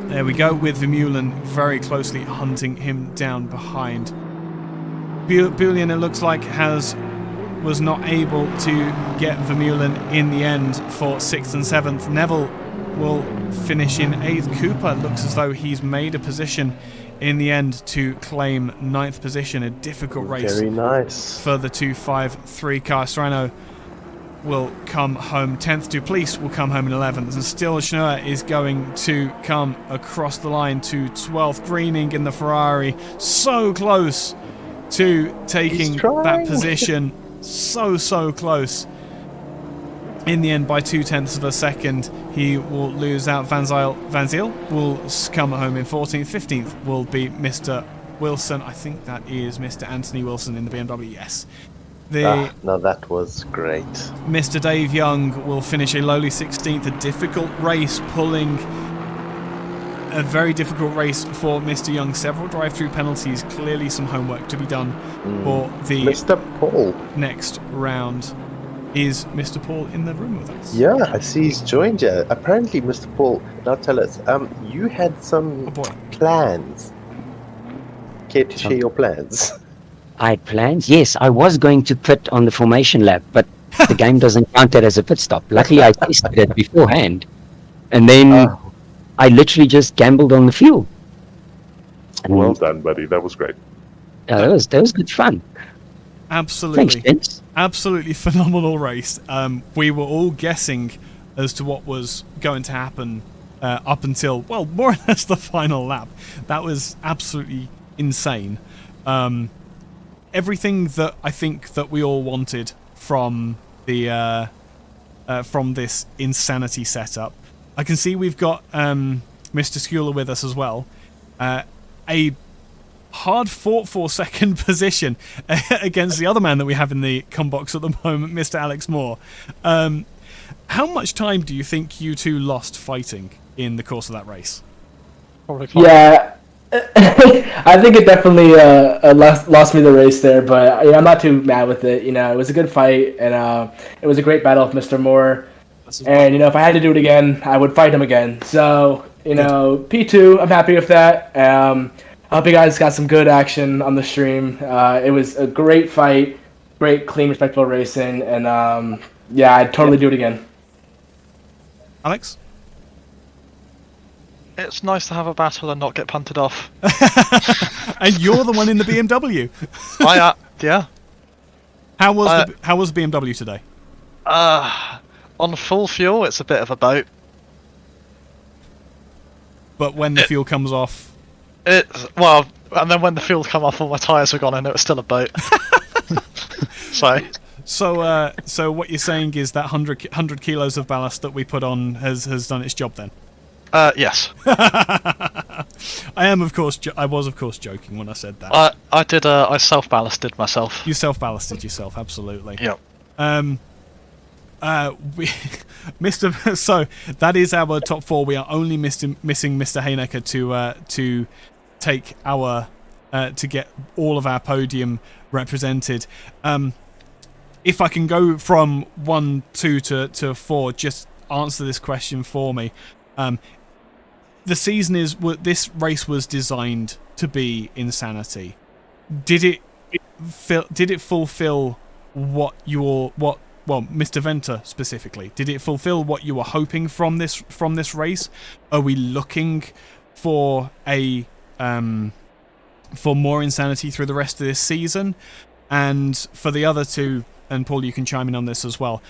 There we go, with Vermeulen very closely hunting him down behind. Boolean, it looks like, was not able to get Vermeulen in the end for 6th and 7th. Neville will finish in 8th. Cooper looks as though he's made a position in the end to claim 9th position. A difficult race. Very nice. For the 253 car. Strano will come home 10th. Duplice will come home in 11th. And still Schnur is going to come across the line to 12th. Greening in the Ferrari. So close to taking that position. So close. In the end, by 0.2 of a second, he will lose out. Van Zyl will come home in 14th. 15th will be Mr. Wilson. I think that is Mr. Anthony Wilson in the BMW, yes. No, that was great. Mr. Dave Young will finish a lowly 16th. A difficult race, pulling a very difficult race for Mr. Young. Several drive-through penalties. Clearly some homework to be done for the Mr. Paul. Next round. Is Mr. Paul in the room with us? Yeah, I see he's joined you. Apparently, Mr. Paul, now tell us, you had some plans. Care to share your plans? I had plans? Yes, I was going to pit on the formation lap, but the game doesn't count that as a pit stop. Luckily, I tested it beforehand. And then I literally just gambled on the fuel. And well done, buddy. That was great. that was good fun. Absolutely. Thanks, gents. Absolutely phenomenal race. We were all guessing as to what was going to happen up until, well, more or less the final lap. That was absolutely insane. Everything that I think that we all wanted from the from this insanity setup. I can see we've got Mr. Skula with us as well. A hard fought for second position against the other man that we have in the combox at the moment, Mr. Alex Moore. How much time do you think you two lost fighting in the course of that race? Yeah, I think it definitely lost me the race there, but I'm not too mad with it. You know, it was a good fight, and it was a great battle with Mr. Moore. And, you know, if I had to do it again, I would fight him again. So, you know, P2, I'm happy with that. I hope you guys got some good action on the stream. It was a great fight, great, clean, respectful racing, and yeah, I'd totally do it again. Alex? It's nice to have a battle and not get punted off. And you're the one in the BMW. Yeah. How was the BMW today? On full fuel, it's a bit of a boat. But when the fuel comes off, And then when the fuel come off, all my tyres were gone, and it was still a boat. so what you're saying is that 100 kilos of ballast that we put on has done its job then? Yes. I was of course joking when I said that. I self-ballasted myself. You self-ballasted yourself, absolutely. Yep. So that is our top 4. We are only missing Mr. Heinecker to take our to get all of our podium represented. If I can go from 1, 2 to 4, just answer this question for me. This race was designed to be insanity. Did it fulfill Mr. Venter specifically, did it fulfill what you were hoping from this race? Are we looking for for more insanity through the rest of this season? And for the other two, and Paul, you can chime in on this as well.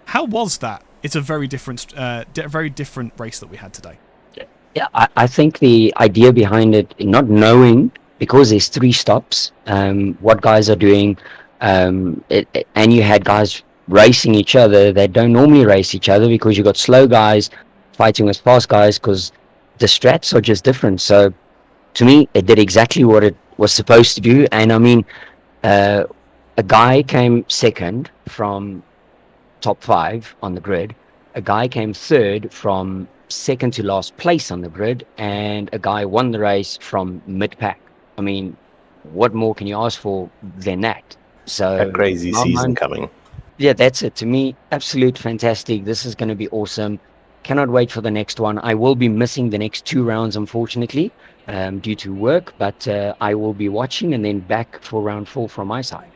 How was that? It's a very different race that we had today. Yeah, I think the idea behind it, not knowing, because there's 3 stops, what guys are doing, and you had guys racing each other that don't normally race each other, because you got slow guys fighting with fast guys, because the strats are just different. So to me, it did exactly what it was supposed to do. And I mean, a guy came second from top 5 on the grid, a guy came third from second to last place on the grid, and a guy won the race from mid-pack. I mean, what more can you ask for than that? So a crazy season coming. Yeah, that's it. To me, absolute fantastic. This is going to be awesome. Cannot wait for the next one. I will be missing the next 2 rounds, unfortunately, due to work, but I will be watching and then back for round 4 from my side.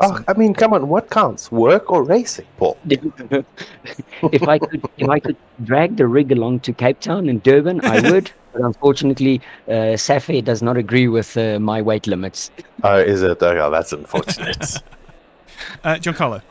Oh, I mean, come on, what counts, work or racing, Paul? If I could drag the rig along to Cape Town and Durban, I would. But unfortunately, Safi does not agree with my weight limits. Oh, is it? Oh, that's unfortunate. Giancarlo.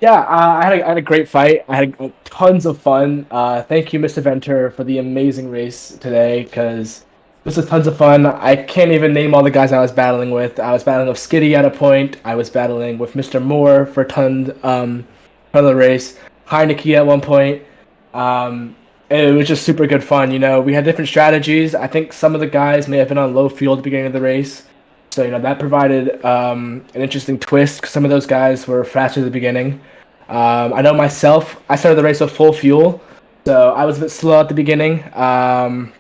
Yeah, I had a great fight. I had tons of fun. Thank you, Mr. Venter, for the amazing race today, because this was tons of fun. I can't even name all the guys I was battling with. I was battling with Skitty at a point. I was battling with Mr. Moore for a ton of the race. Heineke at one point. It was just super good fun. We had different strategies. I think some of the guys may have been on low fuel at the beginning of the race. So, that provided an interesting twist, because some of those guys were faster at the beginning. I know myself, I started the race with full fuel, so I was a bit slow at the beginning. And,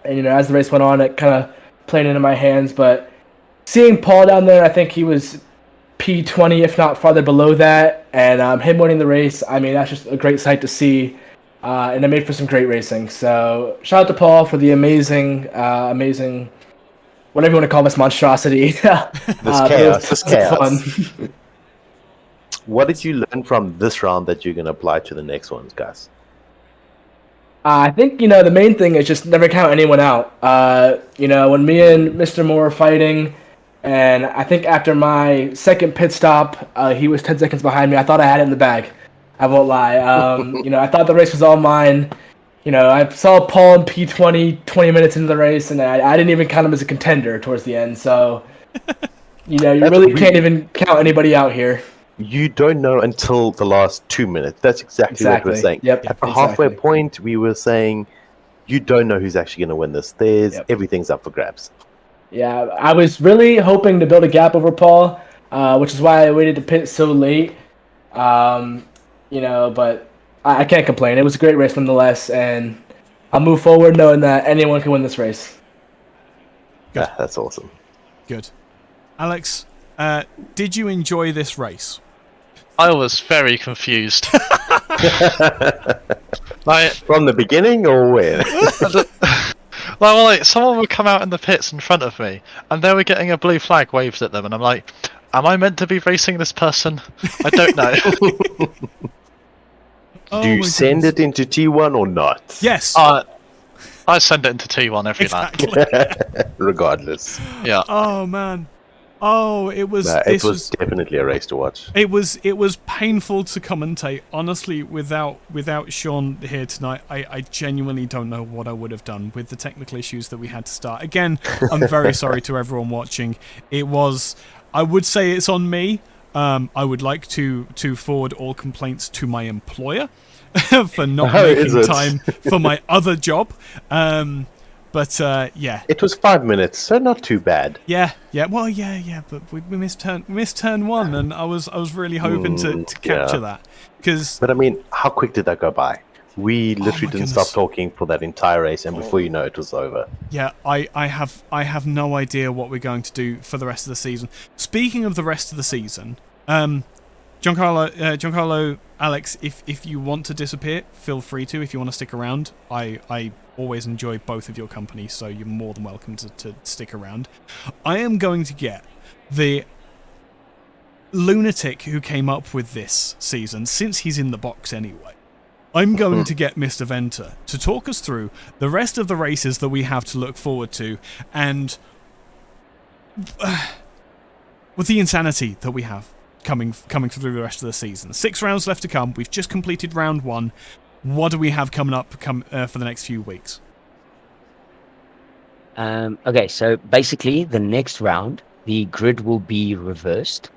as the race went on, it kind of played into my hands. But seeing Paul down there, I think he was P20, if not farther below that. And him winning the race, I mean, that's just a great sight to see. And it made for some great racing. So shout out to Paul for the amazing, whatever you want to call this monstrosity. This chaos. Fun. What did you learn from this round that you're going to apply to the next ones, guys? I think, the main thing is just never count anyone out. When me and Mr. Moore were fighting, and I think after my second pit stop, he was 10 seconds behind me. I thought I had it in the bag. I won't lie. I thought the race was all mine. I saw Paul in P20 20 minutes into the race, and I didn't even count him as a contender towards the end. So, you really can't even count anybody out here. You don't know until the last 2 minutes. That's exactly what we're saying. Yep, At the halfway point, we were saying, you don't know who's actually going to win this. Everything's up for grabs. Yeah, I was really hoping to build a gap over Paul, which is why I waited to pit so late. But I can't complain. It was a great race nonetheless, and I'll move forward knowing that anyone can win this race. Yeah, that's awesome. Good. Alex, did you enjoy this race? I was very confused. From the beginning or where? Someone would come out in the pits in front of me, and they were getting a blue flag waved at them, and I'm like, am I meant to be racing this person? I don't know. Do you send it into T1 or not? Yes. I send it into T1 every lap. Regardless. Yeah. Oh, man. Oh, it was. It This was definitely a race to watch. It was painful to commentate. Honestly, without Sean here tonight, I genuinely don't know what I would have done with the technical issues that we had to start. Again, I'm very sorry to everyone watching. It was, I would say it's on me. I would like to forward all complaints to my employer for not making time for my other job. But yeah, it was 5 minutes, so not too bad. Yeah. Well, yeah. But we missed turn one, and I was really hoping to capture that. But I mean, how quick did that go by? We literally didn't stop talking for that entire race, and before you know it was over. Yeah, I have no idea what we're going to do for the rest of the season. Speaking of the rest of the season, Giancarlo, Alex, if you want to disappear, feel free to. If you want to stick around, I always enjoy both of your company, so you're more than welcome to stick around. I am going to get the lunatic who came up with this season, since he's in the box anyway. I'm going to get Mr. Venter to talk us through the rest of the races that we have to look forward to, and with the insanity that we have coming through the rest of the season. 6 rounds left to come. We've just completed round 1. What do we have coming up for the next few weeks? Okay, so basically the next round, the grid will be reversed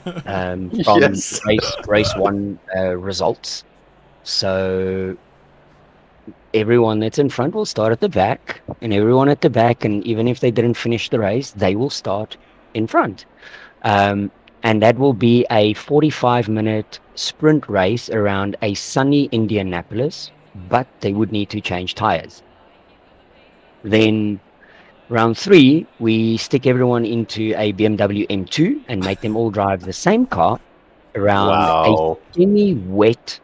from race 1 results. So everyone that's in front will start at the back, and everyone at the back, and even if they didn't finish the race, they will start in front. And that will be a 45-minute sprint race around a sunny Indianapolis, but they would need to change tires. Then round 3, we stick everyone into a BMW M2 and make them all drive the same car around a semi-wet,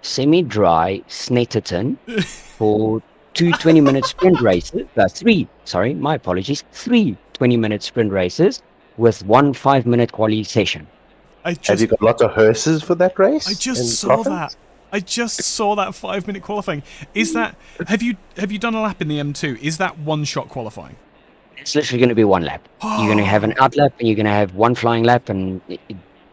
semi-dry Snetterton for 2 20-minute sprint races. 3 20-minute sprint races with 1 5-minute quali session. Have you got lots of hearses for that race? I just saw that. I just saw that 5-minute qualifying. Is that have you done a lap in the M2? Is that one-shot qualifying? It's literally going to be 1 lap. You're going to have an out lap, and you're going to have 1 flying lap, and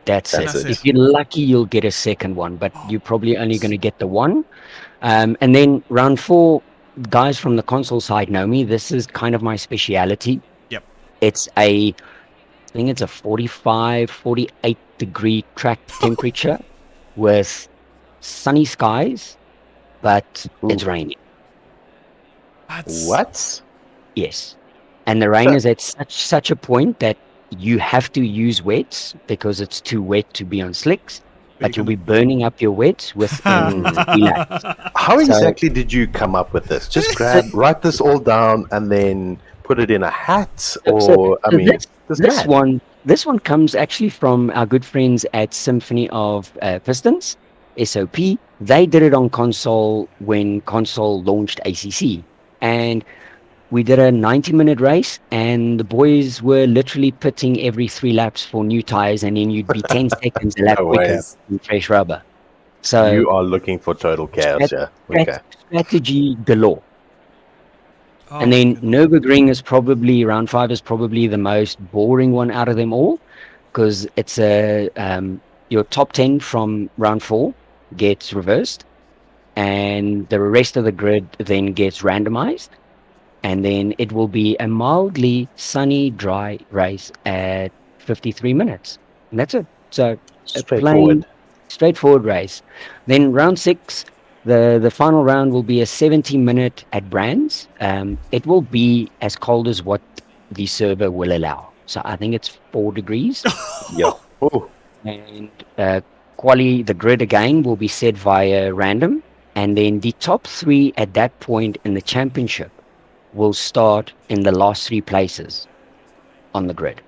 that's it. If you're lucky, you'll get a second one, but you're probably only going to get the one. And then round 4, guys from the console side know me. This is kind of my speciality. Yep. I think it's a 45, 48 degree track temperature with sunny skies, but it's raining. What? Yes. And the rain is at such a point that you have to use wets because it's too wet to be on slicks, but you'll be burning up your wets within 3 laps. How exactly did you come up with this? Just write this all down and then put it in a hat? Or, This one comes actually from our good friends at Symphony of Pistons, SOP. They did it on console when console launched ACC. And we did a 90-minute race, and the boys were literally pitting every 3 laps for new tires, and then you'd be 10 seconds a lap quicker in fresh rubber. So you are looking for total chaos, strategy galore. And then Nürburgring is probably, round 5 is probably the most boring one out of them all, because it's your top 10 from round 4 gets reversed, and the rest of the grid then gets randomized, and then it will be a mildly sunny, dry race at 53 minutes. And that's it. So straightforward race. Then round 6, the final round will be a 70-minute at Brands. It will be as cold as what the server will allow. So I think it's 4 degrees. And the grid again will be set via random. And then the top 3 at that point in the championship will start in the last 3 places on the grid.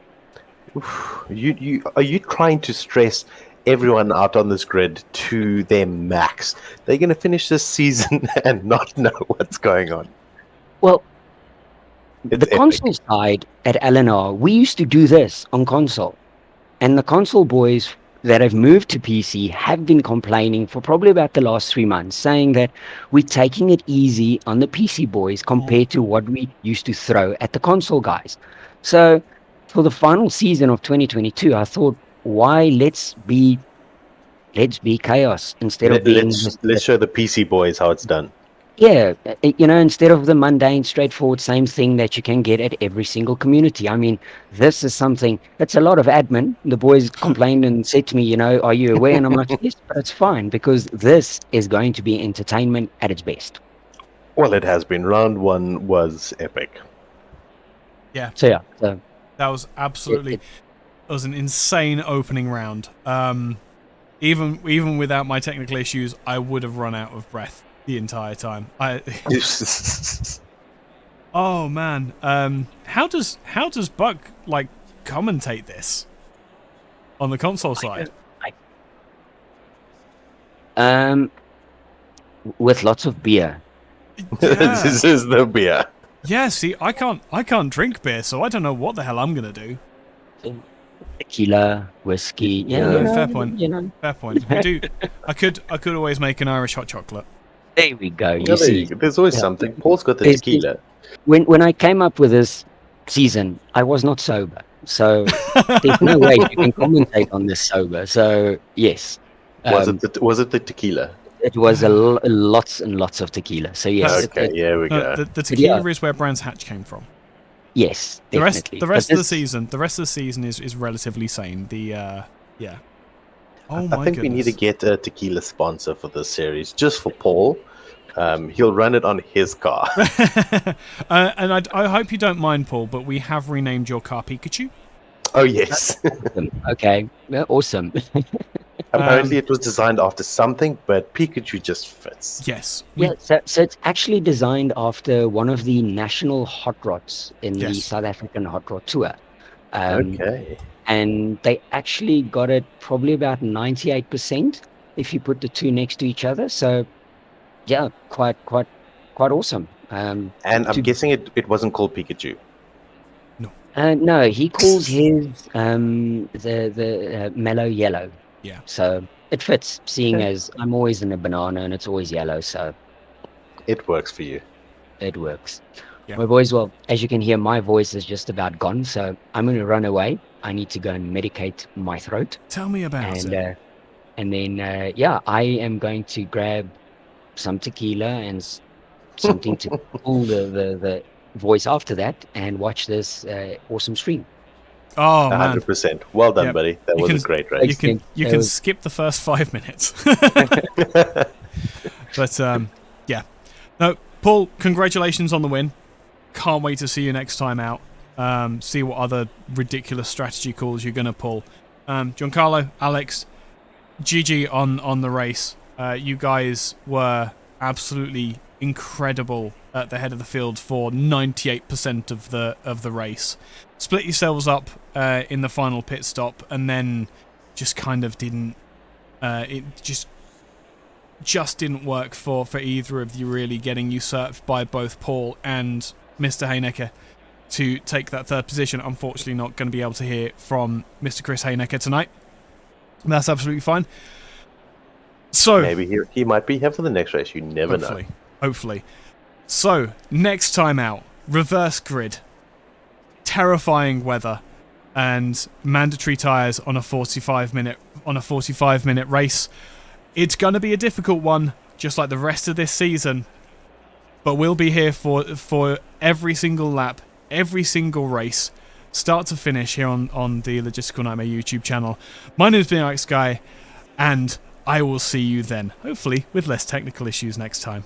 Are you trying to stress everyone out on this grid to their max? They're going to finish this season and not know what's going on. Well, the console side at LNR, we used to do this on console. And the console boys that have moved to PC have been complaining for probably about the last 3 months, saying that we're taking it easy on the PC boys compared to what we used to throw at the console guys. So for the final season of 2022, I thought, why let's be chaos instead of being. Let's show the PC boys how it's done. Yeah, instead of the mundane, straightforward same thing that you can get at every single community. I mean, this is something that's a lot of admin. The boys complained and said to me, are you aware? And I'm like, yes, but it's fine because this is going to be entertainment at its best. Well, it has been. Round 1 was epic. Yeah. So yeah, that was absolutely. It was an insane opening round. Even without my technical issues, I would have run out of breath the entire time. Oh man, how does Buck like commentate this on the console side? With lots of beer. Yeah. This is the beer. Yeah, see, I can't drink beer, so I don't know what the hell I'm gonna do. Tequila, whiskey. Yeah, fair point. Fair point. We do. I could always make an Irish hot chocolate. There we go. Yeah, there's always something. Paul's got the tequila. When I came up with this season, I was not sober, so there's no way you can commentate on this sober. So yes, Was it the tequila? It was lots and lots of tequila. So yes. Okay, here we go. The tequila is where Brands Hatch came from. Yes, definitely. The rest of the season is relatively sane. Yeah. Oh my I think goodness. we need to get a tequila sponsor for this series, just for Paul. He'll run it on his car. And I hope you don't mind, Paul, but we have renamed your car Pikachu. Oh yes. Okay, awesome. Apparently it was designed after something, but Pikachu just fits. Yes. So it's actually designed after one of the national hot rods in the South African Hot Rod Tour. Okay. And they actually got it probably about 98% if you put the two next to each other. So, yeah, quite awesome. And I'm guessing it wasn't called Pikachu. No. No, he calls his the mellow yellow. Yeah. So it fits, seeing as I'm always in a banana and it's always yellow. So it works for you. It works. Yeah. My boys, well, as you can hear, my voice is just about gone. So I'm going to run away. I need to go and medicate my throat. Tell me about it. And then, I am going to grab some tequila and something to pull the voice after that and watch this awesome stream. Oh, 100%. Man. Well done, buddy. That was a great race. You can skip the first 5 minutes. But, yeah. No, Paul, congratulations on the win. Can't wait to see you next time out. See what other ridiculous strategy calls you're going to pull. Giancarlo, Alex, GG on the race. You guys were absolutely incredible at the head of the field for 98% of the race. Split yourselves up in the final pit stop, and then just kind of didn't. It just didn't work for either of you, really, getting usurped by both Paul and Mr. Haynecker to take that third position. Unfortunately, not going to be able to hear from Mr. Chris Haynecker tonight. That's absolutely fine. So maybe he might be here for the next race. You never know. Hopefully. So next time out, reverse grid, terrifying weather, and mandatory tyres on a 45-minute race. It's going to be a difficult one, just like the rest of this season. But we'll be here for every single lap, every single race, start to finish here on the Logistical Nightmare YouTube channel. My name is BMX Guy, and I will see you then, hopefully with less technical issues next time.